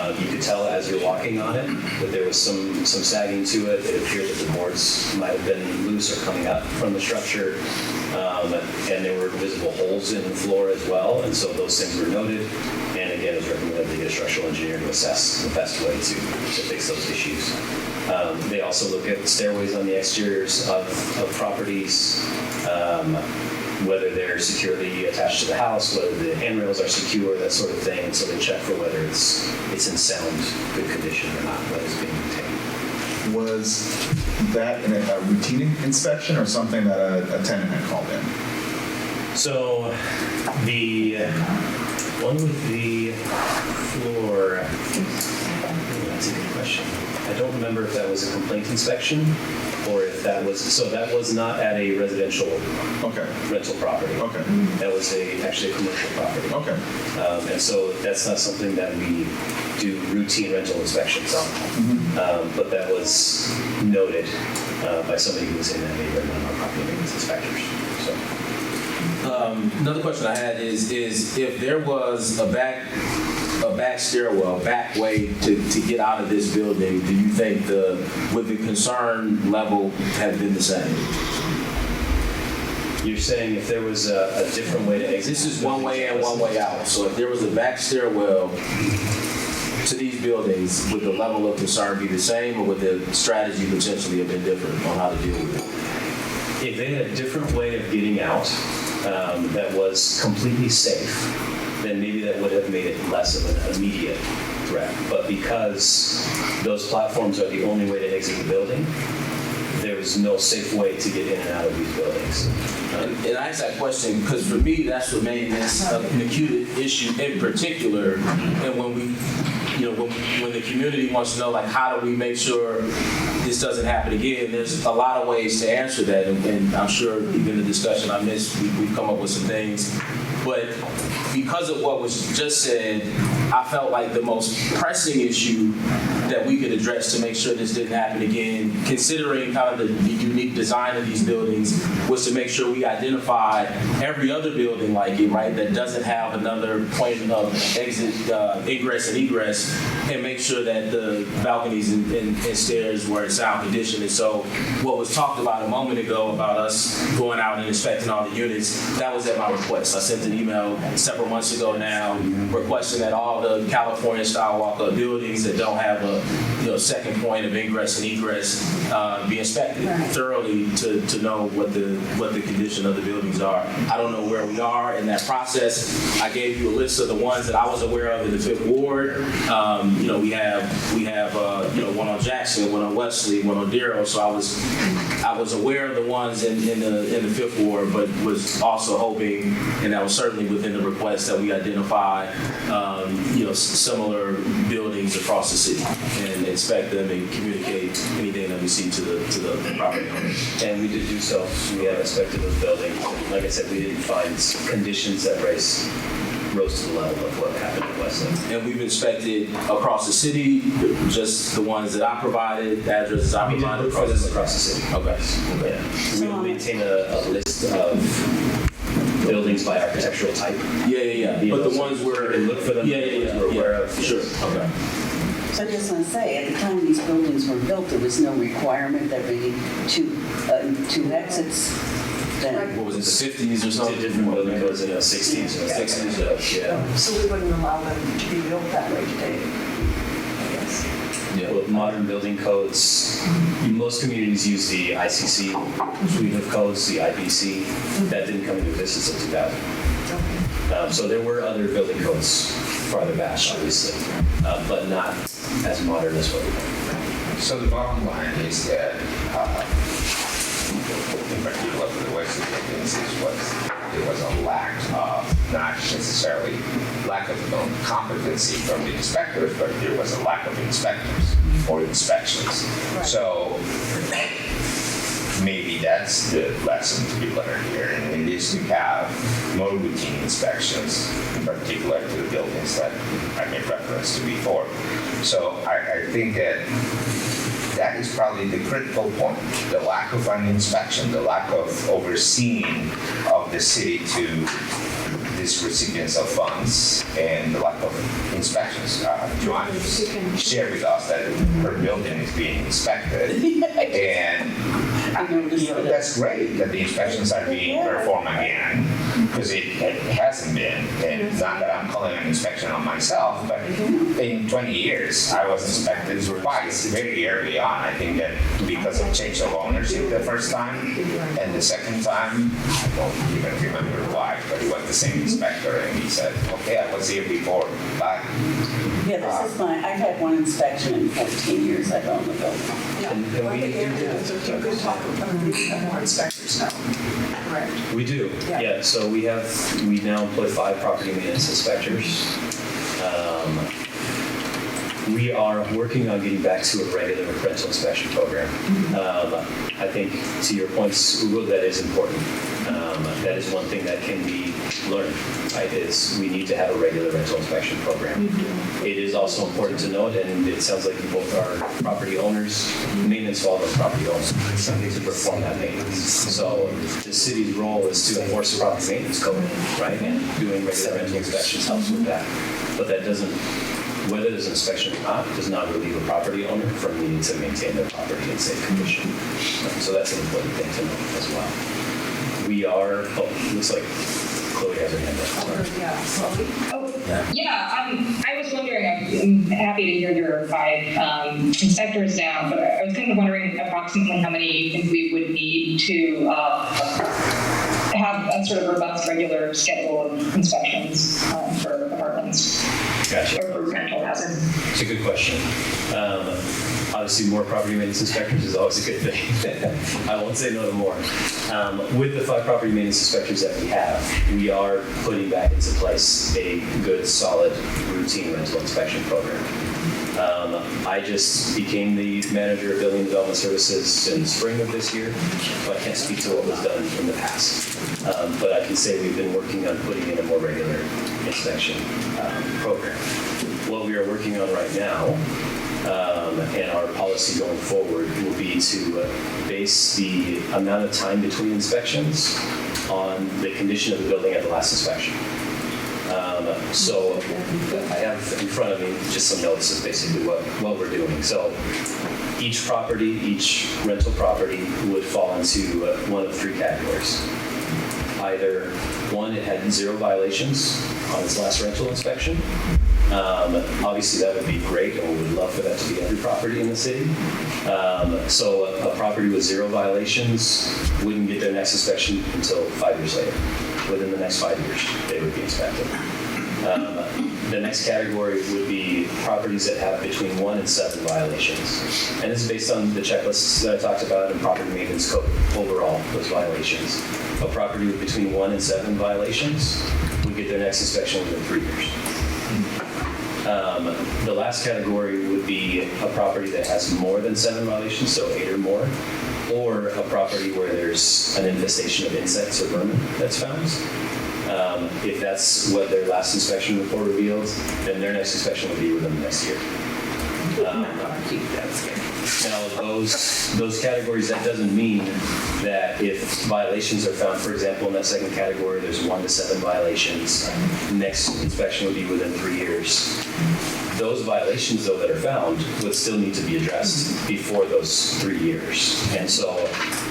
Speaker 7: You could tell as you're walking on it that there was some sagging to it. It appeared that the boards might have been loose or coming up from the structure. And there were visible holes in the floor as well. And so those things were noted. And again, it was recommended to get a structural engineer to assess the best way to fix those issues. They also look at stairways on the exteriors of properties, whether they're securely attached to the house, whether the handrails are secure, that sort of thing. And so they check for whether it's in sound, good condition or not, whether it's being maintained.
Speaker 9: Was that a routine inspection or something that a tenant had called in?
Speaker 7: So the one with the floor, that's a good question. I don't remember if that was a complaint inspection or if that was not at a residential rental property.
Speaker 9: Okay.
Speaker 7: That was actually a commercial property.
Speaker 9: Okay.
Speaker 7: And so that's not something that we do routine rental inspections on. But that was noted by somebody who was in that neighborhood, one of our property maintenance inspectors. So.
Speaker 13: Another question I had is if there was a back stairwell, back way to get out of this building, do you think would the concern level have been the same?
Speaker 7: You're saying if there was a different way to exit? This
Speaker 13: is one way in, one way out. So if there was a back stairwell to these buildings, would the level of concern be the same, or would the strategy potentially have been different on how to deal with it?
Speaker 7: If they had a different way of getting out that was completely safe, then maybe that would have made it less of an immediate threat. But because those platforms are the only way to exit the building, there was no safe way to get in and out of these buildings.
Speaker 13: And I asked that question because for me, that's what made this an acute issue in particular. And when we, when the community wants to know, like, how do we make sure this doesn't happen again, there's a lot of ways to answer that. And I'm sure even the discussion I missed, we've come up with some things. But because of what was just said, I felt like the most pressing issue that we could address to make sure this didn't happen again, considering kind of the unique design of these buildings, was to make sure we identify every other building like it, right, that doesn't have another point of exit, ingress and egress, and make sure that the balconies and stairs were in sound condition. And so what was talked about a moment ago about us going out and inspecting all the units, that was at my request. I sent an email several months ago now requesting that all the California-style walk-up buildings that don't have a second point of ingress and egress be inspected thoroughly to know what the condition of the buildings are. I don't know where we are in that process. I gave you a list of the ones that I was aware of in the 5th Ward. We have one on Jackson, one on Wesley, one on Darrow. So I was aware of the ones in the 5th Ward, but was also hoping, and that was certainly within the request, that we identify similar buildings across the city and inspect them and communicate anything that we see to the property owner.
Speaker 7: And we did do so. We have inspected those buildings. Like I said, we didn't find conditions that rose to the level of what happened at Westland.
Speaker 13: And we've inspected across the city, just the ones that I provided, addresses I provided.
Speaker 7: We did look for them across the city.
Speaker 13: Okay.
Speaker 7: Yeah. We maintain a list of buildings by architectural type.
Speaker 13: Yeah. But the ones where
Speaker 7: we look for them, we're aware of.
Speaker 13: Sure. Okay.
Speaker 10: So I just want to say, at the time these buildings were built, there was no requirement that we need two exits. Then.
Speaker 13: What was it, the 50s or something?
Speaker 7: Different building codes in the 60s.
Speaker 13: Yeah.
Speaker 1: So we wouldn't allow them to be built that way today, I guess.
Speaker 7: Yeah, well, modern building codes, most communities use the ICC suite of codes, the IBC. That didn't come into existence until 2000. So there were other building codes farther back, obviously, but not as modern as what we have.
Speaker 8: So the bottom line is that, in particular for the Western buildings, there was a lack of, not necessarily lack of competency from the inspectors, but there was a lack of inspectors or inspections. Right. So maybe that's the lesson to be learned here, and it is to have more routine inspections, in particular to the buildings that I made reference to before. So I think that is probably the critical point, the lack of an inspection, the lack of overseeing of the city to these recipients of funds, and the lack of inspections. Joanne shared with us that her building is being inspected, and that's great that the inspections are being performed again, because it hasn't been. And not that I'm calling an inspection on myself, but in 20 years, I was inspected twice very early on. I think that because of change of ownership the first time, and the second time, I don't even remember why, but it was the same inspector, and he said, okay, I was here before, bye.
Speaker 10: Yeah, this is I've had one inspection in 14 years I've owned the building.
Speaker 1: Yeah,
Speaker 7: And
Speaker 1: I
Speaker 7: we
Speaker 1: think
Speaker 7: do
Speaker 1: there's a good talk about we have more inspectors now, correct?
Speaker 7: We do,
Speaker 1: Yeah.
Speaker 7: yeah. So we now employ 5 property maintenance inspectors. We are working on getting back to a regular rental inspection program. I think to your points, Ugo, that is important. That is one thing that can be learned, right, is we need to have a regular rental inspection program. It is also important to note, and it sounds like you both are property owners, maintenance falls on property owners to perform that maintenance. So the city's role is to enforce the property maintenance code, right? And doing regular rental inspections helps with that. But that doesn't, whether there's an inspection or not, does not relieve a property owner from needing to maintain their property in safe condition. So that's an important thing to note as well. We are, looks like Chloe has her hand up.
Speaker 1: Yeah, Chloe?
Speaker 12: Oh, yeah, I was wondering, I'm happy to hear there are 5 inspectors now, but I was kind of wondering approximately how many you think we would need to have a sort of robust, regular schedule of inspections for apartments.
Speaker 7: Gotcha.
Speaker 12: Or for rental housing.
Speaker 7: It's a good question. Obviously, more property maintenance inspectors is always a good thing. I won't say no to more. With the 5 property maintenance inspectors that we have, we are putting back into place a good, solid, routine rental inspection program. I just became the manager of building development services in the spring of this year, so I can't speak to what was done in the past. But I can say we've been working on putting in a more regular inspection program. What we are working on right now, and our policy going forward, will be to base the amount of time between inspections on the condition of the building at the last inspection. So I have in front of me just some notes of basically what we're doing. So each property, each rental property would fall into one of 3 categories. Either 1, it had 0 violations on its last rental inspection. Obviously, that would be great, and we would love for that to be every property in the city. So a property with 0 violations wouldn't get their next inspection until 5 years later. Within the next 5 years, they would be inspected. The next category would be properties that have between 1 and 7 violations. And this is based on the checklists that I talked about in property maintenance code overall, those violations. A property with between 1 and 7 violations would get their next inspection within 3 years. The last category would be a property that has more than 7 violations, so 8 or more, or a property where there's an infestation of insects or vermin that's found. If that's what their last inspection report revealed, then their next inspection would be within the next year. Now, those categories, that doesn't mean that if violations are found, for example, in that second category, there's 1 to 7 violations, next inspection would be within 3 years. Those violations, though, that are found would still need to be addressed before those 3 years. And so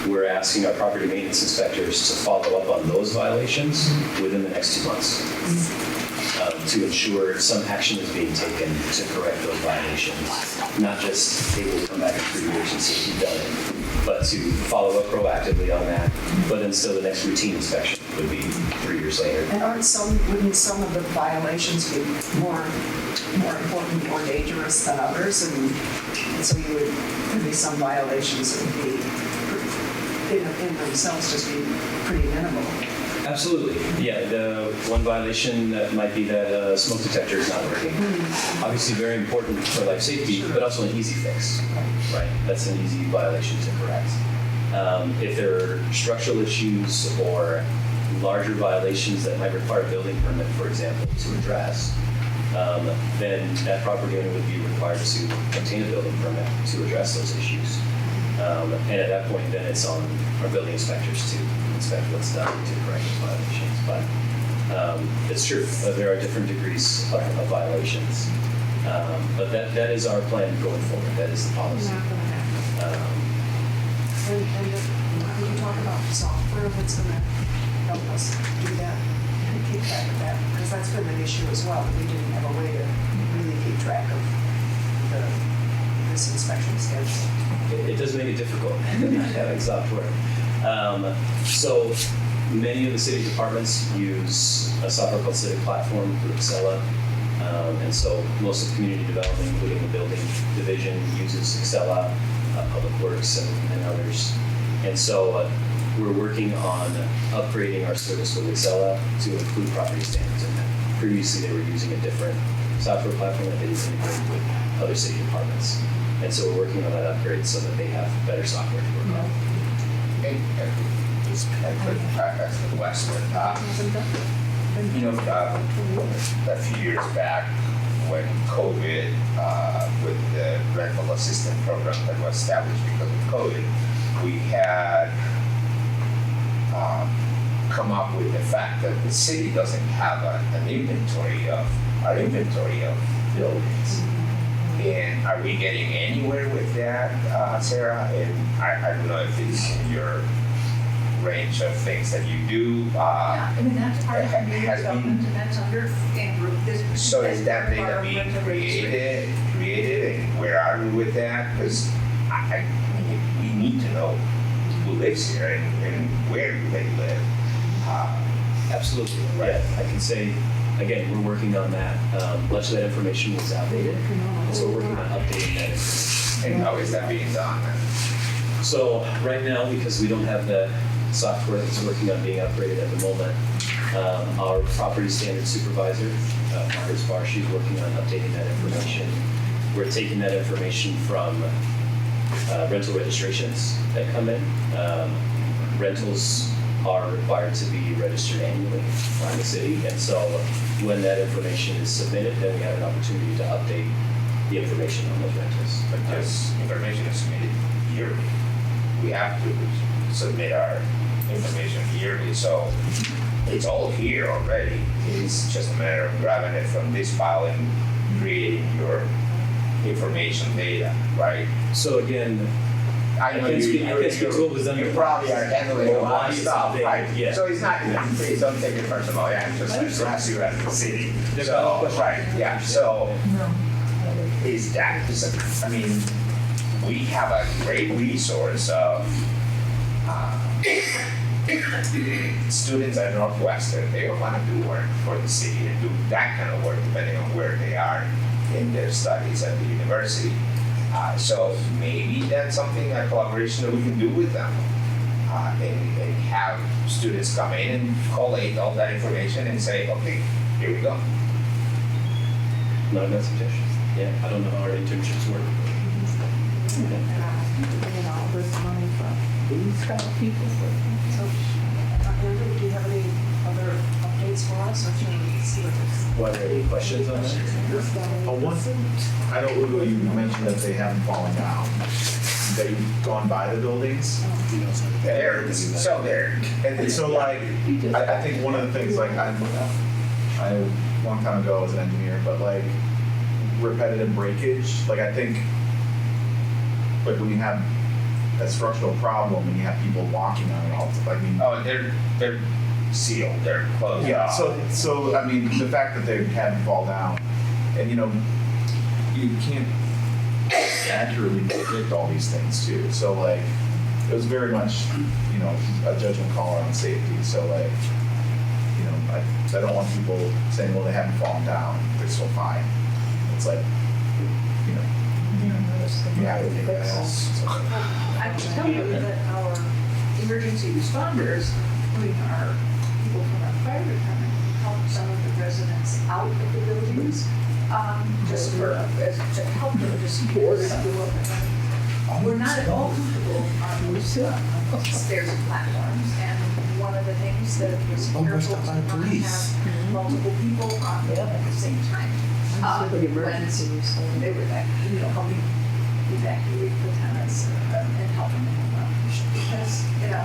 Speaker 7: we're asking our property maintenance inspectors to follow up on those violations within the next 2 months. To ensure some action is being taken to correct those violations. Not just, hey, we'll come back in 3 years and see if you've done it, but to follow up proactively on that. But then still the next routine inspection would be 3 years later.
Speaker 1: And wouldn't some of the violations be more important, more dangerous than others? And so there'd be some violations that would be, in themselves, just be pretty minimal.
Speaker 7: Absolutely. Yeah, the one violation might be that a smoke detector is not working. Obviously very important for life safety, but also an easy fix, right? That's an easy violation to correct. If there are structural issues or larger violations that might require a building permit, for example, to address, then that property owner would be required to obtain a building permit to address those issues. And at that point, then it's on our building inspectors to inspect what's done to correct those violations. But it's true, there are different degrees of violations. But that is our plan going forward. That is the policy.
Speaker 1: And when you talk about software, what's going to help us do that? to keep track of that? Because that's been an issue as well, we didn't have a way to really keep track of this inspection schedule.
Speaker 7: It does make it difficult not having software. So many of the city departments use a software called Civic Platform through Excella. And so most of community development, including the building division, uses Excella, Public Works, and others. And so we're working on upgrading our service with Excella to include property standards in that. Previously, they were using a different software platform that didn't integrate with other city departments. And so we're working on that upgrade so that they have better software to work on.
Speaker 8: Just as the Western, a few years back when COVID, with the rental assistance program that was established because of COVID, we had come up with the fact that the city doesn't have an inventory of buildings. And are we getting anywhere with that, Sarah? And I don't know if it's in your range of things that you do.
Speaker 6: Yeah, I mean, that's part of community development, and that's under Andrew.
Speaker 8: So is that data being created, and where are we with that? Because we need to know who lives here and where do they live.
Speaker 7: Absolutely. Right. Yeah, I can say, again, we're working on that. Much of that information was outdated, and so we're working on updating that information.
Speaker 8: And how is that being done?
Speaker 7: So right now, because we don't have the software that's working on being upgraded at the moment, our property standards supervisor, Margaret Barr, she's working on updating that information. We're taking that information from rental registrations that come in. Rentals are required to be registered annually by the city, and so when that information is submitted, then we have an opportunity to update the information on those rentals.
Speaker 8: But this information is submitted yearly. We have to submit our information yearly, so it's all here already. It's just a matter of grabbing it from this file and creating your information data, right?
Speaker 7: So again,
Speaker 8: I know
Speaker 7: can't speak to what was done.
Speaker 8: you probably are handling a lot of stuff, right?
Speaker 7: Yeah.
Speaker 8: So it's not, please don't take it personal, yeah, I'm just address you as the city. So, right, yeah, so is that, I mean, we have a great resource of students at Northwestern. They want to do work for the city and do that kind of work depending on where they are in their studies at the university. So maybe that's something, a collaboration that we can do with them, and have students come in and collate all that information and say, okay, here we go.
Speaker 7: Not a bad suggestion. Yeah, I don't know how our internships work.
Speaker 1: So, Andrew, do you have any other updates for us, or should we see what this?
Speaker 7: Were there any questions on that?
Speaker 9: I know, Ugo, you mentioned that they haven't fallen down, that you've gone by the buildings.
Speaker 8: There, so there.
Speaker 9: And so like, I think one of the things, like, I a long time ago as an engineer, but like repetitive breakage, like I think, like when you have a structural problem and you have people walking on it all, I mean.
Speaker 8: Oh, they're sealed, they're closed.
Speaker 9: Yeah, so I mean, the fact that they haven't fall down, and you know, you can't accurately predict all these things too. So like, it was very much, you know, a judgment call on safety. So like, you know, I don't want people saying, well, they haven't fallen down, they're still fine. It's like, you know, yeah, I think that's.
Speaker 6: I can tell you that our emergency responders, including our people from our fire department, help some of the residents out of the buildings, just to help them just board it up. We're not at all comfortable on those stairs and platforms, and one of the things that was careful to not have multiple people on them at the same time. When they were helping evacuate the tenants and helping them out. Because, you know,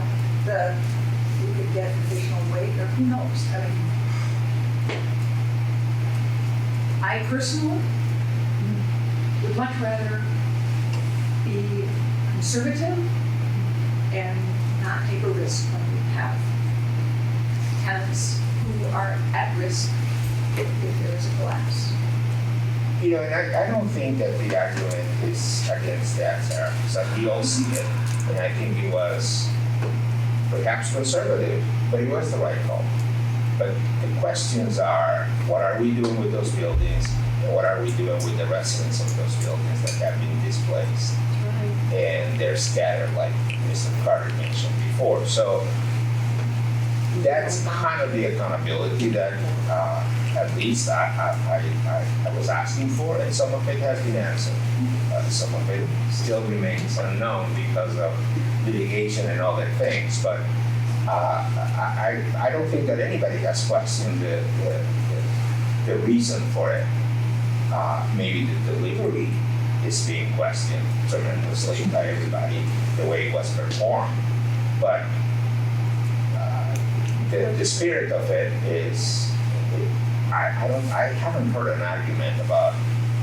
Speaker 6: you could get additional weight, or who knows, I mean, I personally would much rather be conservative and not take a risk when we have tenants who are at risk if there is a collapse.
Speaker 8: You know, and I don't think that the argument is against that, Sarah, so we all see it. And I think it was perhaps conservative, but it was the right call. But the questions are, what are we doing with those buildings? And what are we doing with the residents of those buildings that have been displaced? And they're scattered, like Mr. Carter mentioned before. So that's kind of the accountability that at least I was asking for, and some of it has been answered. Some of it still remains unknown because of litigation and other things. But I don't think that anybody has questioned the reason for it. Maybe the delivery is being questioned tremendously by everybody, the way it was performed. But the spirit of it is, I haven't heard an argument about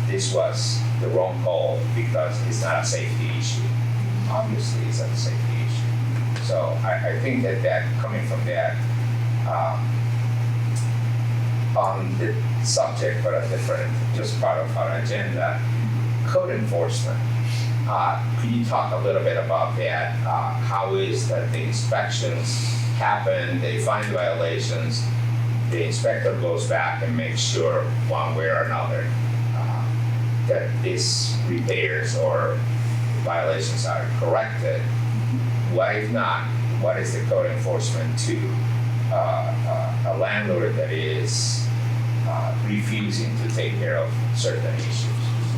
Speaker 8: this was the wrong call because it's not a safety issue. Obviously, it's not a safety issue. So I think that coming from that, on the subject, but a different, just part of our agenda, code enforcement. Could you talk a little bit about that? How is that the inspections happen, they find violations, the inspector goes back and makes sure one way or another that these repairs or violations are corrected. What if not? What is the code enforcement to a landlord that is refusing to take care of certain issues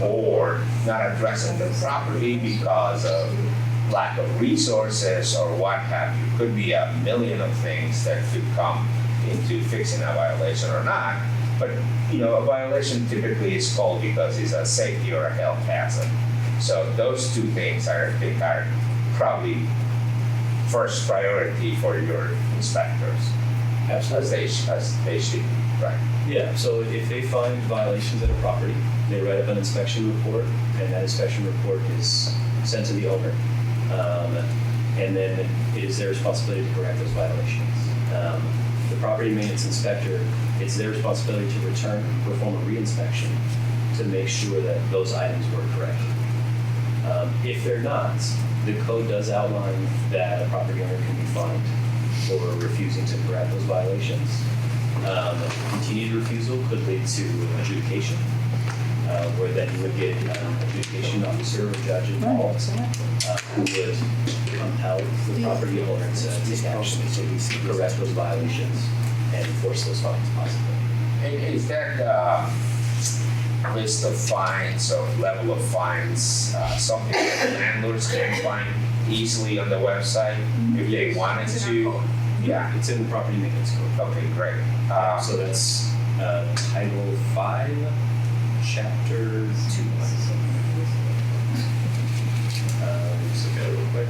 Speaker 8: or not addressing the property because of lack of resources or what have you? Could be a million of things that could come into fixing a violation or not. But you know, a violation typically is called because it's a safety or a health hazard. So those two things I think are probably first priority for your inspectors.
Speaker 7: Absolutely.
Speaker 8: As they should be, right?
Speaker 7: Yeah, so if they find violations at a property, they write up an inspection report, and that inspection report is sent to the owner. And then it is their responsibility to correct those violations. The property maintenance inspector, it's their responsibility to return, perform a re-inspection to make sure that those items were correct. If they're not, the code does outline that a property owner can be fined for refusing to correct those violations. Continued refusal could lead to adjudication, where then you would get an adjudication officer or judge involved who would compel the property owner to take action to correct those violations and enforce those fines possibly.
Speaker 8: And is that list of fines or level of fines something that landlords can find easily on the website if they wanted to? Yeah,
Speaker 7: It's in the property maintenance code.
Speaker 8: okay, great.
Speaker 7: So that's Title 5, Chapter 2. Just look at it real quick.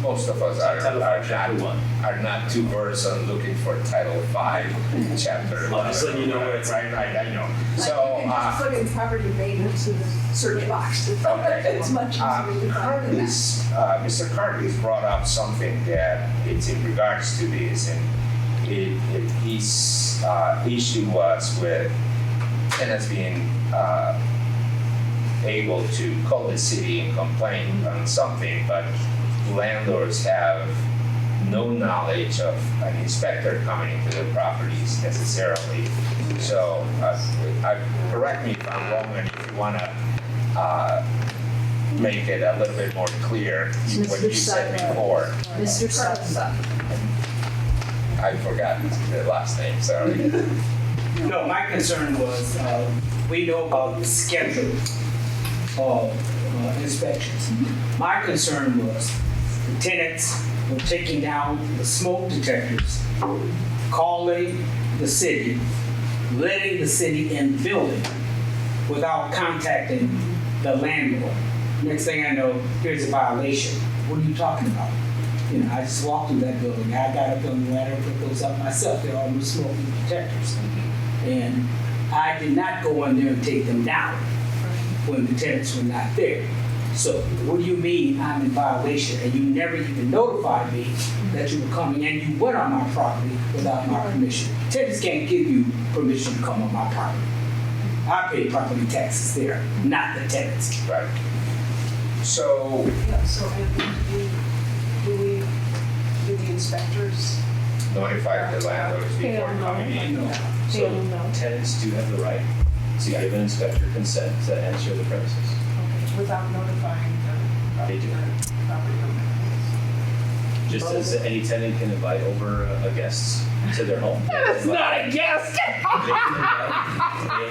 Speaker 8: Most of us
Speaker 7: Title 5, Chapter 1.
Speaker 8: are not too versed on looking for Title 5, Chapter.
Speaker 7: Well, just letting you know where it's
Speaker 8: right, I know. So,
Speaker 1: You can just put in property maintenance in the search box.
Speaker 8: okay.
Speaker 1: It's much easier to find than that.
Speaker 8: Mr. Carney's brought up something that it's in regards to this, and his issue was with tenants being able to call the city and complain on something, but landlords have no knowledge of an inspector coming into the properties necessarily. So, correct me if I'm wrong, and if you want to make it a little bit more clear what you said before.
Speaker 4: Mr. Sutton.
Speaker 8: I forgot the last name, sorry.
Speaker 3: No, my concern was, we know about the schedule of inspections. My concern was the tenants were taking down the smoke detectors, calling the city, letting the city in the building without contacting the landlord. Next thing I know, here's a violation. What are you talking about? You know, I just walked through that building. I got up on the ladder and put those up myself. They're all new smoke detectors. And I did not go in there and take them down when the tenants were not there. So what do you mean I'm in violation? And you never even notified me that you were coming, and you went on my property without my permission. Tenants can't give you permission to come on my property. I pay property taxes there, not the tenants.
Speaker 8: Right. So,
Speaker 1: Yeah, so Anthony, do the inspectors?
Speaker 8: notify the landlords before coming in.
Speaker 3: No.
Speaker 7: So tenants do have the right to give an inspector consent to enter the premises.
Speaker 1: Okay, without notifying the
Speaker 7: They do.
Speaker 1: property owner.
Speaker 7: Just as any tenant can invite over a guest to their home.
Speaker 3: That's not a guest!
Speaker 7: They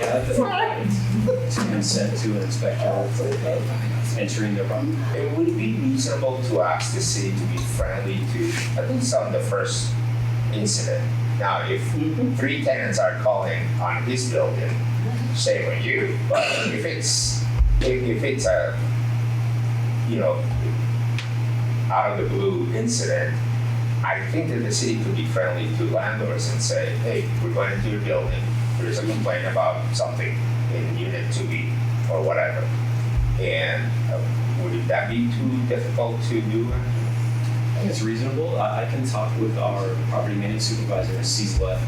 Speaker 7: have the right to consent to an inspector entering their property.
Speaker 8: It would be reasonable to ask the city to be friendly to, at least on the first incident. Now, if 3 tenants are calling on his building, shame on you. But if it's a, out of the blue incident, I think that the city could be friendly to landlords and say, hey, we're going into your building, there's a complaint about something in unit 2B or whatever. And would that be too difficult to do?
Speaker 7: I think it's reasonable. I can talk with our property maintenance supervisor and see what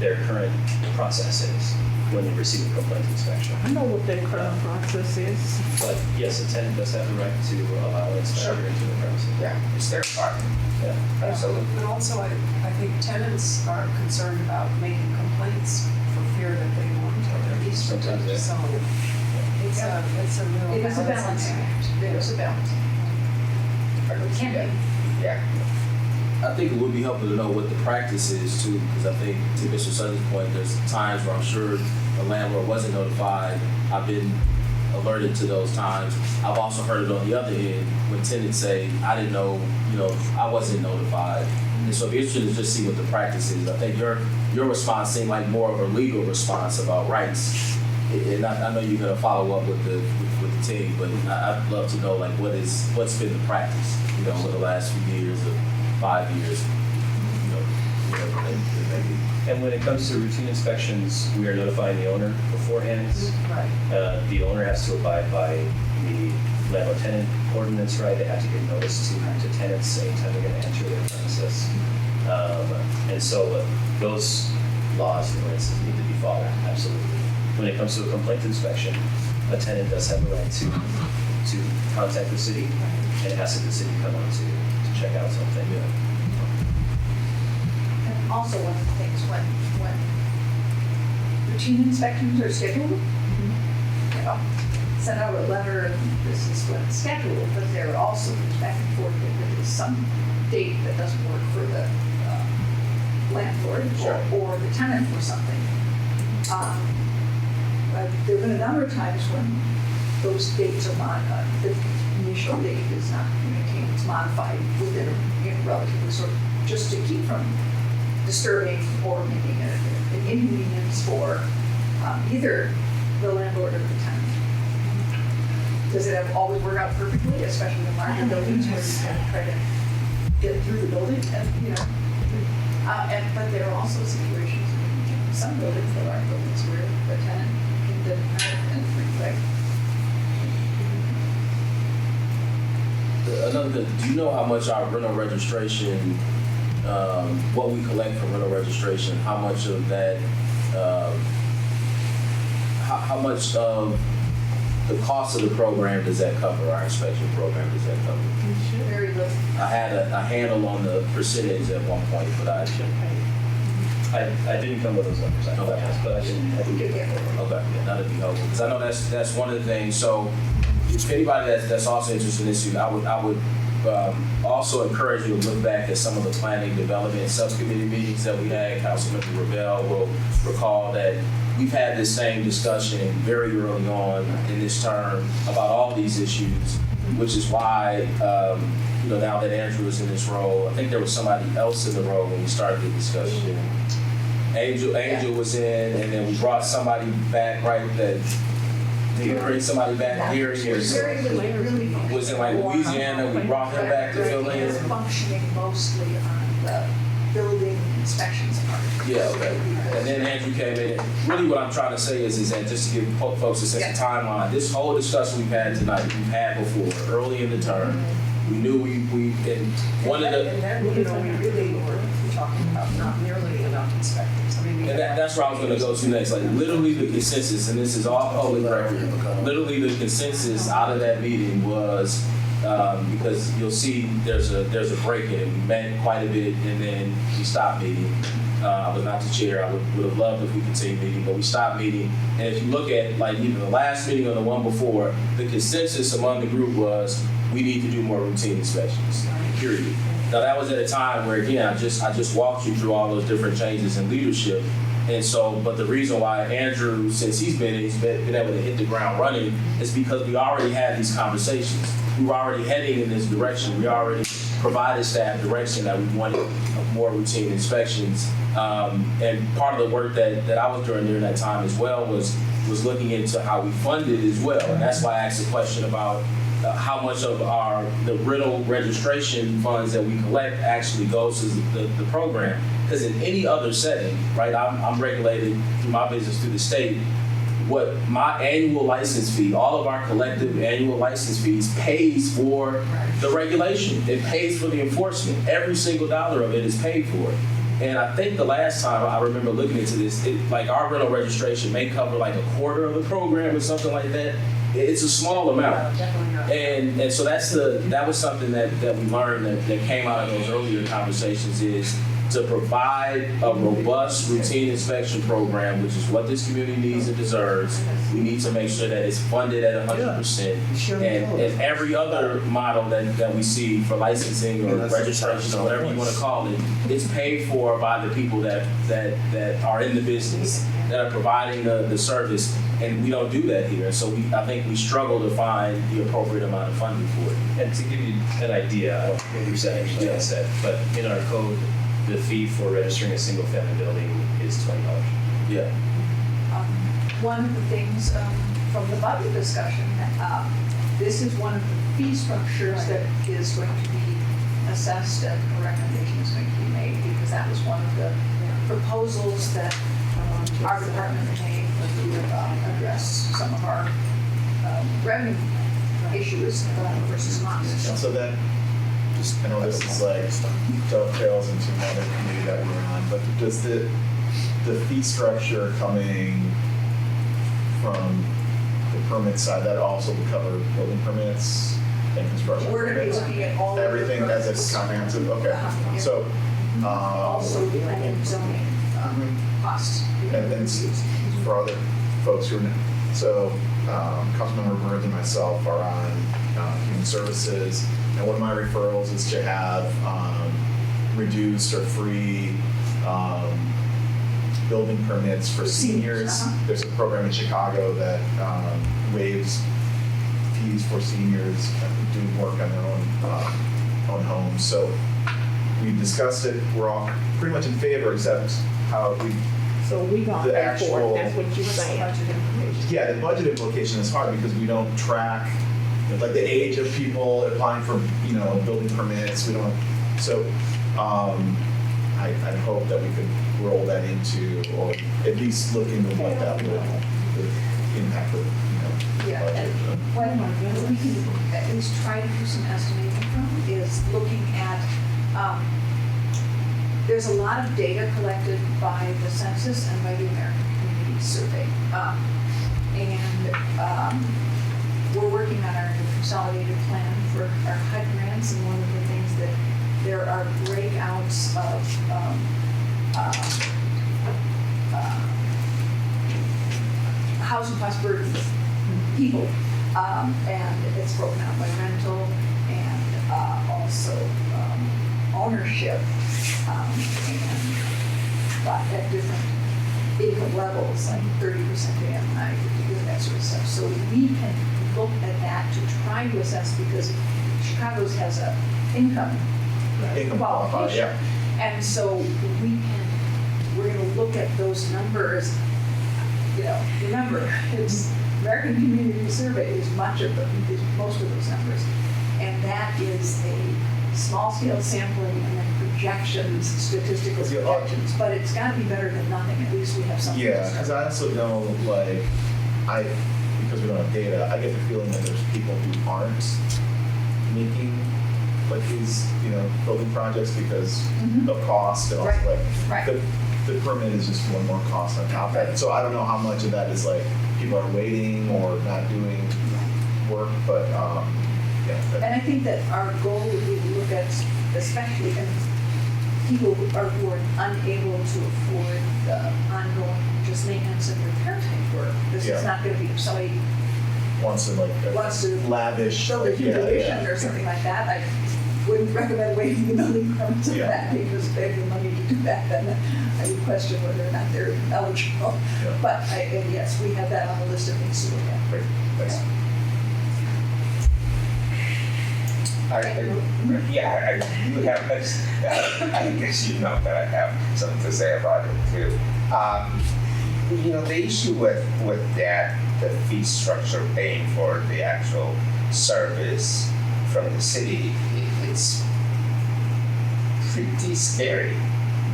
Speaker 7: their current process is when they receive a complaint inspection.
Speaker 11: I know what their current process is.
Speaker 7: But yes, a tenant does have the right to allow an inspector into the premises.
Speaker 8: Yeah, it's their apartment.
Speaker 7: Yeah.
Speaker 8: Absolutely.
Speaker 1: But also, I think tenants are concerned about making complaints for fear that they won't at least
Speaker 7: Sometimes,
Speaker 1: protect.
Speaker 7: yeah.
Speaker 1: So it's a real
Speaker 6: It is a balancing act. There is a balancing act.
Speaker 8: I could see that. Yeah.
Speaker 14: I think it would be helpful to know what the practice is too, because I think to Mr. Sutton's point, there's times where I'm sure the landlord wasn't notified. I've been alerted to those times. I've also heard it on the other end when tenants say, I didn't know, I wasn't notified. And so it'd be interesting to just see what the practice is. I think your response seemed like more of a legal response about rights. And I know you're gonna follow up with the team, but I'd love to know what's been the practice, over the last few years or 5 years, whatever it may be.
Speaker 7: And when it comes to routine inspections, we are notifying the owner beforehand.
Speaker 1: Right.
Speaker 7: The owner has to abide by the landlord-tenant ordinance, right? They have to give notice to tenants anytime they're going to enter their premises. And so those laws and ordinances need to be followed, absolutely. When it comes to a complaint inspection, a tenant does have a right to contact the city and ask if the city come on to check out something.
Speaker 14: Yeah.
Speaker 6: And also one of the things when routine inspections are scheduled, send out a letter and this is when it's scheduled, but there are also back and forth if there is some date that doesn't work for the landlord or the tenant or something. But there have been a number of times when those dates are modified. The initial date is not communicated, it's modified within a relatively short, just to keep from disturbing or making an inconvenience for either the landlord or the tenant. Does it always work out perfectly, especially in larger buildings where you kind of try to get through the building and, but there are also situations in some buildings, there are buildings where the tenant can deny and reflect.
Speaker 14: Another thing, do you know how much our rental registration, what we collect from rental registration, how much of that, how much of the cost of the program does that cover, our inspection program does that cover?
Speaker 6: Very little.
Speaker 14: I had a handle on the percentage at one point, but I
Speaker 7: didn't come with those numbers, I apologize, but I didn't get that.
Speaker 14: Okay, yeah, that'd be helpful, because I know that's one of the things. So if anybody that's also interested in this, I would also encourage you to look back at some of the planning development subcommittee meetings that we had. Councilmember Rebel will recall that we've had this same discussion very early on in this term about all these issues, which is why, now that Andrew is in this role, I think there was somebody else in the role when we started the discussion. Angel was in, and then we brought somebody back, right, that did bring somebody back here. Was in Louisiana, we brought him back to fill in.
Speaker 6: Functioning mostly on the building inspections part.
Speaker 13: Yeah, okay. And then Andrew came in. Really what I'm trying to say is that just to give folks a sense of timeline, this whole discussion we've had tonight, we've had before, early in the term. We knew and one of the...
Speaker 1: And then, we really were talking about not nearly enough inspectors. I mean,
Speaker 13: And that's where I was going to go to next. Like literally the consensus, and this is all public record, literally the consensus out of that meeting was, because you'll see there's a break in it. We met quite a bit and then we stopped meeting. I was not the chair. I would have loved if we continued meeting, but we stopped meeting. And if you look at like either the last meeting or the one before, the consensus among the group was we need to do more routine inspections, period. Now that was at a time where again, I just walked you through all those different changes in leadership. And so, but the reason why Andrew, since he's been able to hit the ground running is because we already had these conversations. We were already heading in this direction. We already provided staff direction that we wanted more routine inspections. And part of the work that I was doing during that time as well was looking into how we funded as well. And that's why I asked the question about how much of the rental registration funds that we collect actually goes to the program. Because in any other setting, right, I'm regulated through my business through the state. What my annual license fee, all of our collective annual license fees pays for the regulation. It pays for the enforcement. Every single dollar of it is paid for. And I think the last time I remember looking into this, like our rental registration may cover like a quarter of the program or something like that. It's a small amount. And so that was something that we learned that came out of those earlier conversations is to provide a robust routine inspection program, which is what this community needs and deserves. We need to make sure that it's funded at 100%. And every other model that we see for licensing or registration or whatever you want to call it, it's paid for by the people that are in the business, that are providing the service. And we don't do that here. So I think we struggle to find the appropriate amount of funding for it.
Speaker 7: And to give you an idea, I don't know what you said, but in our code, the fee for registering a single-family building is $20.
Speaker 13: Yeah.
Speaker 6: One of the things from the budget discussion, this is one of the fee structures that is going to be assessed and a recommendation is going to be made because that was one of the proposals that our department made when we would address some of our revenue issues versus not.
Speaker 9: So that, I know this is like dovetails into another committee that we're on, but does the fee structure coming from the permit side, that also would cover building permits and construction?
Speaker 6: We're going to be looking at all
Speaker 9: everything
Speaker 6: of the
Speaker 9: as it's comprehensive. Okay,
Speaker 6: yeah.
Speaker 9: so
Speaker 6: also planning zoning costs.
Speaker 9: and then for other folks who are so Councilmember Burns and myself are on Human Services, and one of my referrals is to have reduced or free building permits for seniors. There's a program in Chicago that waives fees for seniors doing work on their own homes. So we discussed it. We're all pretty much in favor, except how we.
Speaker 11: So we got
Speaker 9: the
Speaker 11: that for
Speaker 9: actual,
Speaker 11: it, that's what you're saying.
Speaker 9: Yeah, the budget implication is hard because we don't track like the age of people applying for, building permits. We don't. So I'd hope that we could roll that into, or at least look into what that would impact the,
Speaker 6: Yeah,
Speaker 9: budget.
Speaker 6: and what we can at least try to do some estimating from is looking at, there's a lot of data collected by the census and by the American Community Survey. We're working on our consolidated plan for our HUD grants, and one of the things that there are breakouts of housing cost burden people, and it's broken out by rental and also ownership, and but at different income levels, like 30% to MI, 50%, that sort of stuff. So we can look at that to try to assess, because Chicago's has a income qualification.
Speaker 9: Yeah.
Speaker 6: And so we're going to look at those numbers. Remember, it's American Community Survey is most of those numbers. And that is a small scale sampling and then
Speaker 1: projections, statistical projections, but it's gotta be better than nothing, at least we have something. to
Speaker 9: Yeah,
Speaker 1: start
Speaker 9: because I also know, like, because we don't have data, I get the feeling that there's people who aren't making like these, building projects because of cost and also
Speaker 1: Right,
Speaker 9: like
Speaker 1: right.
Speaker 9: the permit is just one more cost on top of it. So I don't know how much of that is like people are waiting or not doing work, but yeah.
Speaker 1: And I think that our goal would be to look at, especially in people who are unable to afford the ongoing just maintenance and repair type work. This
Speaker 9: Yeah.
Speaker 1: is not gonna be if somebody
Speaker 9: Wants to
Speaker 1: build
Speaker 9: lavish,
Speaker 1: a
Speaker 9: like,
Speaker 1: huge addition or something like that. I wouldn't recommend waiving the building permits of
Speaker 9: Yeah.
Speaker 1: that, because if they have the money to do that, then I would question whether or not they're eligible.
Speaker 9: Yeah.
Speaker 1: But and yes, we have that on the list of things to look at.
Speaker 9: Great, thanks.
Speaker 8: I do have, I guess you know that I have something to say about it too. The issue with that, the fee structure paying for the actual service from the city, it's pretty scary.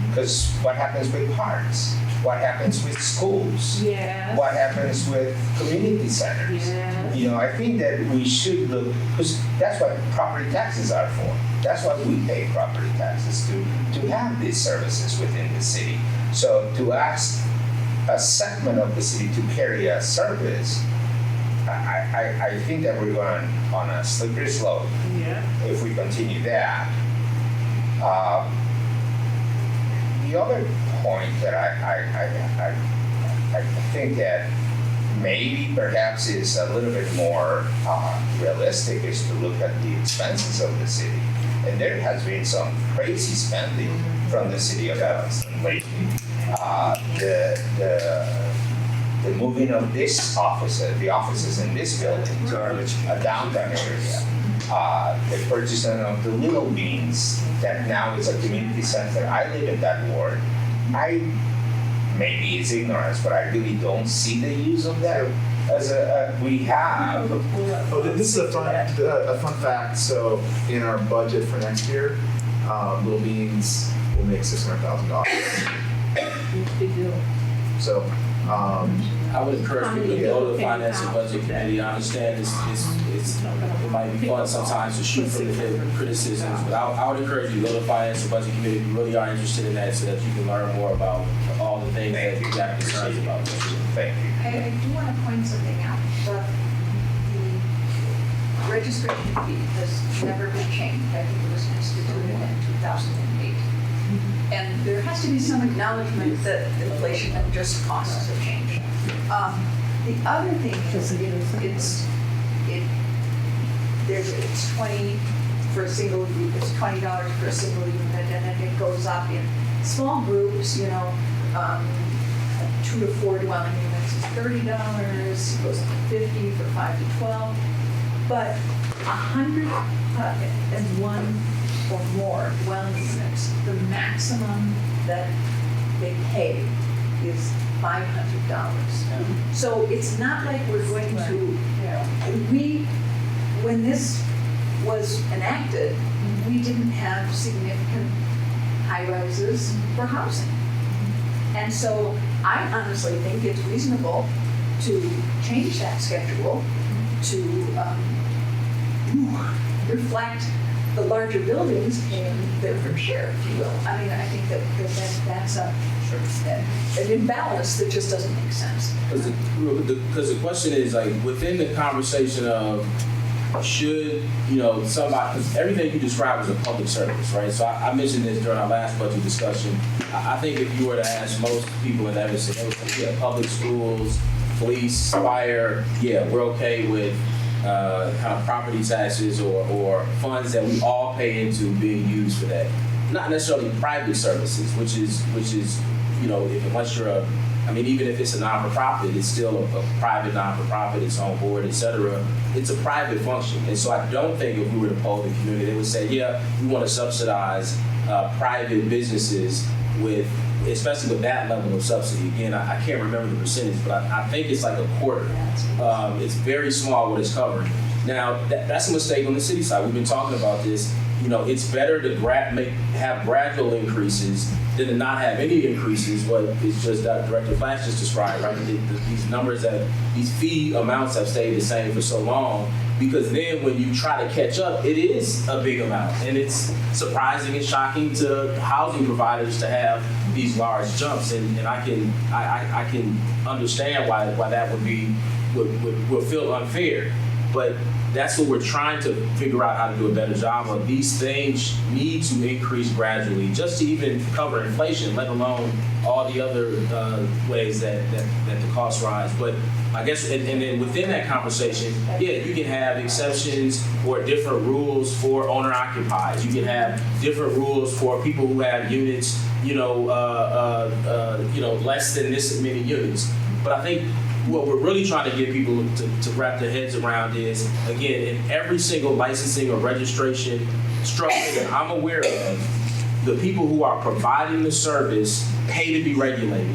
Speaker 8: Because what happens with parks? What happens with schools?
Speaker 6: Yeah.
Speaker 8: What happens with community centers?
Speaker 6: Yeah.
Speaker 8: I think that we should look, because that's what property taxes are for. That's why we pay property taxes, to have these services within the city. So to ask a segment of the city to carry a service, I think that we're going on a slippery slope if we continue that. The other point that I think that maybe perhaps is a little bit more realistic is to look at the expenses of the city. And there has been some crazy spending from the city of Evanston lately. The moving of this office, the offices in this building to a downtown area. The purchasing of the Little Beans that now is a community center. I live in that ward. Maybe it's ignorance, but I really don't see the use of that as we have.
Speaker 9: Oh, this is a fun fact. So in our budget for next year, Little Beans will make $600,000.
Speaker 1: Big deal.
Speaker 9: So
Speaker 13: I would encourage people to go to the Finance and Budget Committee. I understand it might be fun sometimes to shoot from the hip criticisms, but I would encourage you to go to the Finance and Budget Committee if you really are interested in that, so that you can learn more about all the things that you got concerns about.
Speaker 8: Thank you.
Speaker 1: I do want to point something out. The registration fee has never been changed. I think it was instituted in 2008. And there has to be some acknowledgement that inflation and just costs have changed. The other thing is it's 20 for a single, it's $20 for a single unit, and then it goes up in small groups, 2 to 4 dwelling units is $30, it goes up to 50 for 5 to 12, but 101 or more dwelling units, the maximum that they pay is $500. So it's not like we're going to, when this was enacted, we didn't have significant high rises for housing. And so I honestly think it's reasonable to change that schedule to reflect the larger buildings paying their fair share, if you will. I mean, I think that's an imbalance that just doesn't make sense.
Speaker 13: Because the question is, like, within the conversation of should, somebody, because everything you described is a public service, right? So I mentioned this during our last budget discussion. I think if you were to ask most people in Evanston, they would say, public schools, police, fire, we're okay with kind of property taxes or funds that we all pay into being used for that. Not necessarily private services, which is unless you're even if it's a non-for-profit, it's still a private non-for-profit, it's on board, etc. It's a private function. And so I don't think if we were to poll the community, they would say, we want to subsidize private businesses especially with that level of subsidy. Again, I can't remember the percentage, but I think it's like a quarter. It's very small what it's covering. Now, that's a mistake on the city side. We've been talking about this. it's better to have gradual increases than to not have any increases. What is just Director Flash just described, right? These numbers these fee amounts have stayed the same for so long, because then when you try to catch up, it is a big amount, and it's surprising and shocking to housing providers to have these large jumps, and I can understand why that would feel unfair, but that's what we're trying to figure out how to do a better job of. These things need to increase gradually, just to even cover inflation, let alone all the other ways that the costs rise. But I guess, and then within that conversation, yeah, you can have exceptions or different rules for owner occupied. You can have different rules for people who have units, less than this many units. But I think what we're really trying to get people to wrap their heads around is, again, in every single licensing or registration structure that I'm aware of, the people who are providing the service pay to be regulated.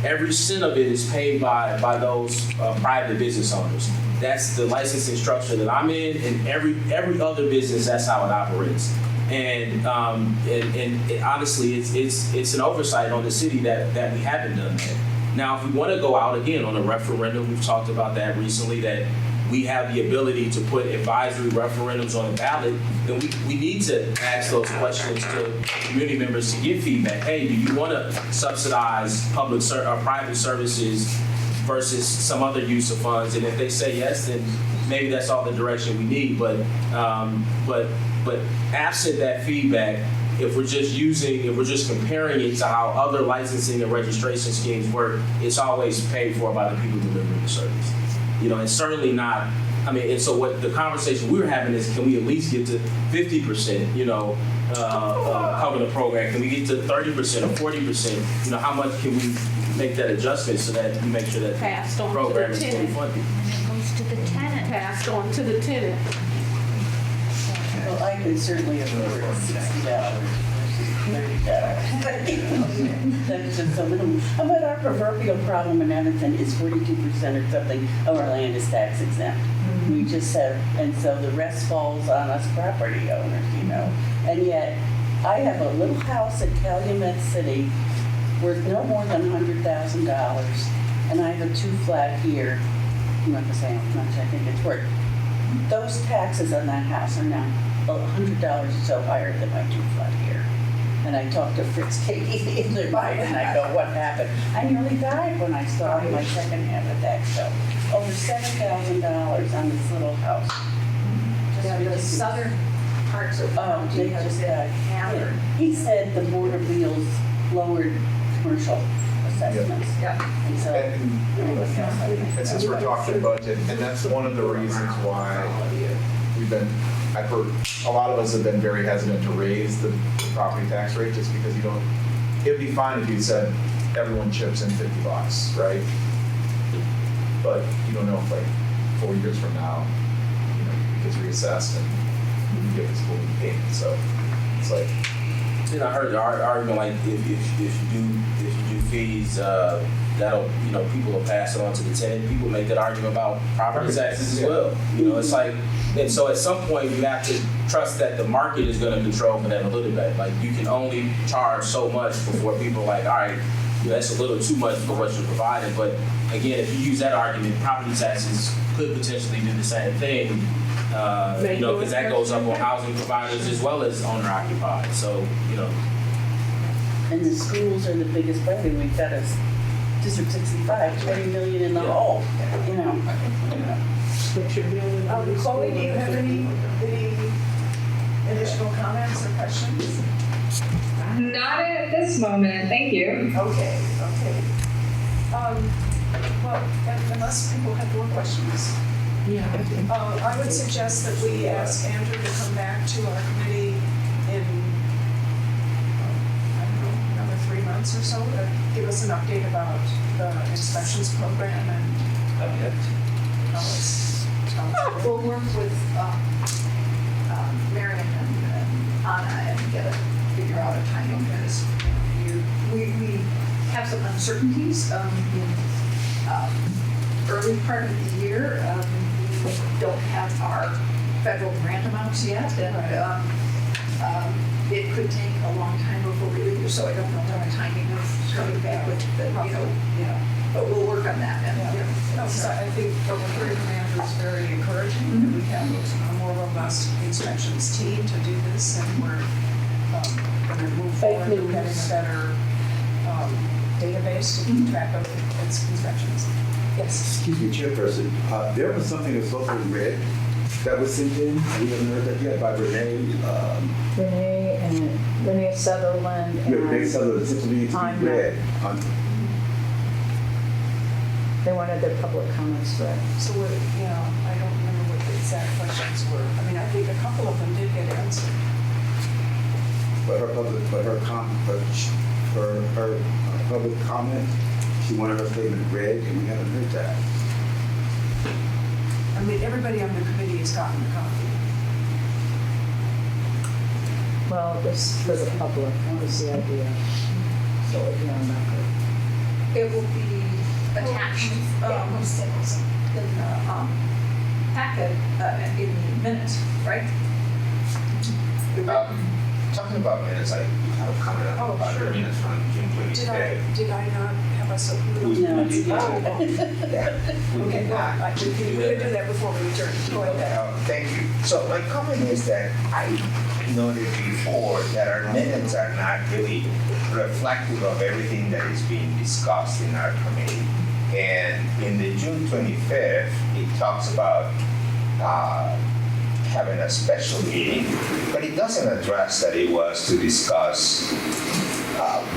Speaker 13: Every cent of it is paid by those private business owners. That's the licensing structure that I'm in, and every other business, that's how it operates. And honestly, it's an oversight on the city that we haven't done that. Now, if we want to go out again on a referendum, we've talked about that recently, that we have the ability to put advisory referendums on the ballot, then we need to ask those questions to community members to get feedback. Hey, do you want to subsidize public or private services versus some other use of funds? And if they say yes, then maybe that's all the direction we need. But absent that feedback, if we're just comparing it to how other licensing and registration schemes work, it's always paid for by the people delivering the service. And certainly not, and so what the conversation we're having is, can we at least get to 50%, cover the program? Can we get to 30% or 40%? How much can we make that adjustment so that we make sure that the program is fully funded?
Speaker 2: Goes to the tenant.
Speaker 11: Passed on to the tenant.
Speaker 10: Well, I can certainly afford $60 versus $30. That's just a little. But our proverbial problem in Edmonton is 42% or something of our land is tax exempt. We just have, and so the rest falls on us property owners, And yet, I have a little house at Calumet City worth no more than $100,000, and I have a 2-flat here. I'm not gonna say how much I think it's worth. Those taxes on that house are now $100 or so higher than my 2-flat here. And I talked to Fritz Katie in their mind, and I go, what happened? I nearly died when I started my second-hand tax bill. Over $7,000 on this little house.
Speaker 6: The southern parts of
Speaker 10: they just got hammered. He said the Board of Appeals lowered commercial assessments.
Speaker 6: Yeah.
Speaker 10: And so,
Speaker 9: And since we're talking budget, and that's one of the reasons why I've heard a lot of us have been very hesitant to raise the property tax rate, just because it'd be fine if you said everyone chips in $50, right? But you don't know if 4 years from now, it gets reassessed and you get this full payment. So it's like.
Speaker 13: I heard the argument if you do fees, that'll people will pass it on to the tenant. People make that argument about property taxes as well. It's like, and so at some point you have to trust that the market is going to control for that a little bit. Like, you can only charge so much before people are like, all right, that's a little too much for what you're providing. But again, if you use that argument, property taxes could potentially do the same thing. Because that goes up on housing providers as well as owner occupied. So,
Speaker 10: And the schools are the biggest burden. We've got a District 65, $20 million in the hole.
Speaker 1: Chloe, do you have any additional comments or questions?
Speaker 12: Not at this moment, thank you.
Speaker 1: Okay. Well, unless people have more questions.
Speaker 11: Yeah.
Speaker 1: I would suggest that we ask Andrew to come back to our committee in, another 3 months or so to give us an update about the inspections program and how it's
Speaker 6: We'll work with Marion and Anna and figure out a timing, because we have some uncertainties in early part of the year. We don't have our federal grant amounts yet, and It could take a long time before we leave, so I don't know the timing of coming back with the, but we'll work on that. And,
Speaker 1: No, so I think what we're hearing from Andrew is very encouraging, that we have a more robust inspections team to do this, and we're going to move forward with getting a better database to keep track of its inspections. Yes.
Speaker 5: Excuse me, Chairperson, there was something that's also in red that was sent in, we haven't heard that yet, by Renee.
Speaker 4: Renee Sutherland and.
Speaker 5: Renee Sutherland, sent to me to
Speaker 4: I'm
Speaker 5: be
Speaker 4: not-
Speaker 5: read.
Speaker 4: They wanted their public comments read.
Speaker 1: So what, I don't remember what the exact questions were. I mean, I think a couple of them did get answered.
Speaker 5: But her public comment, she wanted her statement read, and we haven't heard that.
Speaker 1: I mean, everybody on the committee has gotten a copy.
Speaker 4: Well, this for the public, what was the idea? So it'll be on record.
Speaker 6: it will be attached in the packet in the minutes, right?
Speaker 8: Talking about minutes, I have a comment
Speaker 1: Oh,
Speaker 8: about
Speaker 1: sure.
Speaker 8: the minutes from June 25th.
Speaker 1: Did I not have us approve?
Speaker 10: No, you
Speaker 1: Okay, well, we can do that before we adjourn. Go ahead.
Speaker 8: Thank you. So my comment is that I noted before that our minutes are not really reflective of everything that is being discussed in our committee. And in the June 25th, it talks about having a special meeting, but it doesn't address that it was to discuss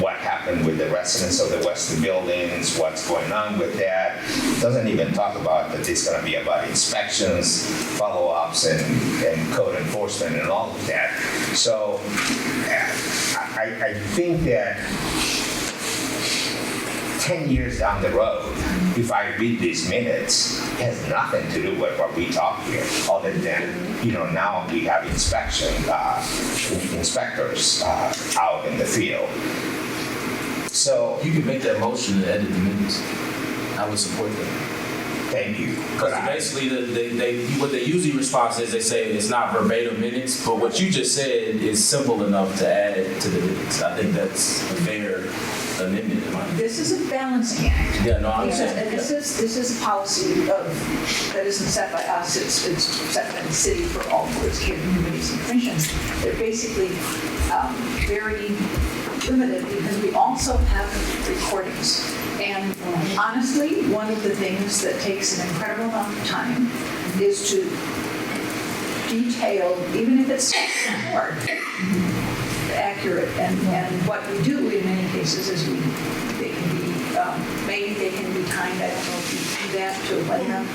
Speaker 8: what happened with the residents of the Western buildings, what's going on with that. It doesn't even talk about that it's going to be about inspections, follow-ups, and code enforcement and all of that. So I think that 10 years down the road, if I read these minutes, it has nothing to do with what we talk here, other than, now we have inspectors out in the field. So
Speaker 14: You can make that motion and edit the minutes. I would support that.
Speaker 8: thank you.
Speaker 14: Because basically, what they usually respond is they say it's not verbatim minutes, but what you just said is simple enough to add to the minutes. I think that's a fair amendment in my opinion.
Speaker 6: This is a balancing act.
Speaker 14: Yeah, no, I understand.
Speaker 6: And this is a policy that isn't set by us, it's set by the city for all boards, committees, and commissions. They're basically very limited because we also have recordings. And honestly, one of the things that takes an incredible amount of time is to detail, even if it's short, accurate. And what we do in many cases is they can be, maybe they can be timed, I don't know if you do that to let them.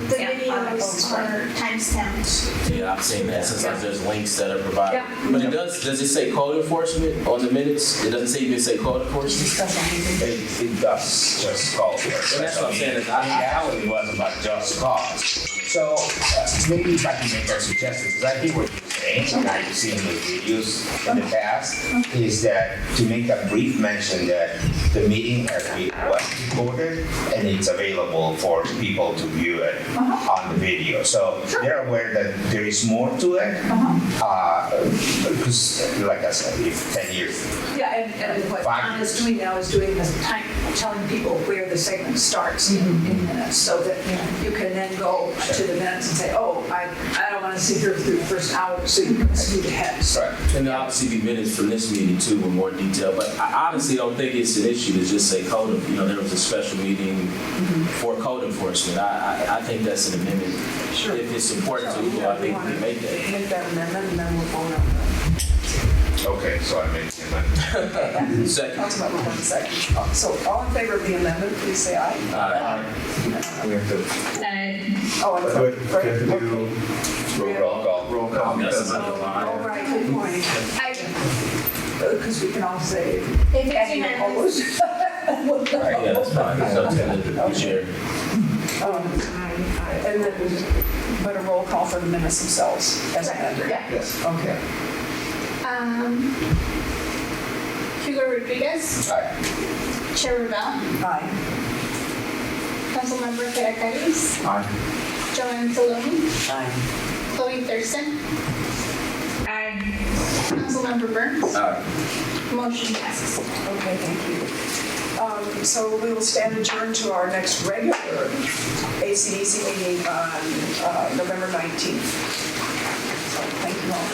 Speaker 2: The videos are timestamped.
Speaker 14: Yeah, I've seen that. Sometimes there's links that are provided.
Speaker 6: Yeah.
Speaker 14: But does it say code enforcement on the minutes? It doesn't say you can say code enforcement?
Speaker 8: It does just call for a
Speaker 14: And that's what I'm saying is
Speaker 8: In reality, it was about just cause. So maybe if I can make a suggestion, because I hear what you're saying, and I've seen the videos in the past, is that to make a brief mention that the meeting was recorded and it's available for people to view it on the video. So they're aware that there is more to it, because like I said, if 10 years.
Speaker 6: Yeah, and what John is doing now is doing this time, telling people where the segment starts in minutes, so that you can then go to the minutes and say, oh, I don't want to sit here through the first hour, so you can speed ahead.
Speaker 8: Right.
Speaker 14: And there'll obviously be minutes from this meeting too in more detail, but I honestly don't think it's an issue to just say code, there was a special meeting for code enforcement. I think that's an amendment.
Speaker 1: Sure.
Speaker 14: If it's important to you, I think we can make that.
Speaker 1: Make that amendment, and then we'll vote on that.
Speaker 8: Okay, so I made the amendment.
Speaker 14: Second.
Speaker 1: Councilmember, 1 second. So all in favor of the amendment, please say aye.
Speaker 5: We have to,
Speaker 1: Oh, I'm sorry.
Speaker 5: we have to do
Speaker 8: Roll call.
Speaker 5: roll call.
Speaker 14: That's
Speaker 5: because
Speaker 14: another line.
Speaker 1: All right, good point. Because we can all say,
Speaker 2: If it's
Speaker 1: any
Speaker 2: unanimous.
Speaker 1: opposed.
Speaker 14: Yeah, that's fine. It's up to the chair.
Speaker 1: And then, but a roll call for the minutes themselves as amended.
Speaker 6: Yeah.
Speaker 5: Yes.
Speaker 1: Okay.
Speaker 2: Hugo Rodriguez,
Speaker 8: Aye.
Speaker 2: Chair Rubel,
Speaker 1: Aye.
Speaker 2: Councilmember Ferracaris,
Speaker 5: Aye.
Speaker 2: Joanne Saloni,
Speaker 10: Aye.
Speaker 2: Chloe Thurston,
Speaker 12: Aye.
Speaker 2: Councilmember Burns.
Speaker 14: Aye.
Speaker 2: Motion passes.
Speaker 1: Okay, thank you. So we will stand adjourned to our next regular ACDC meeting on November 19th. So thank you all.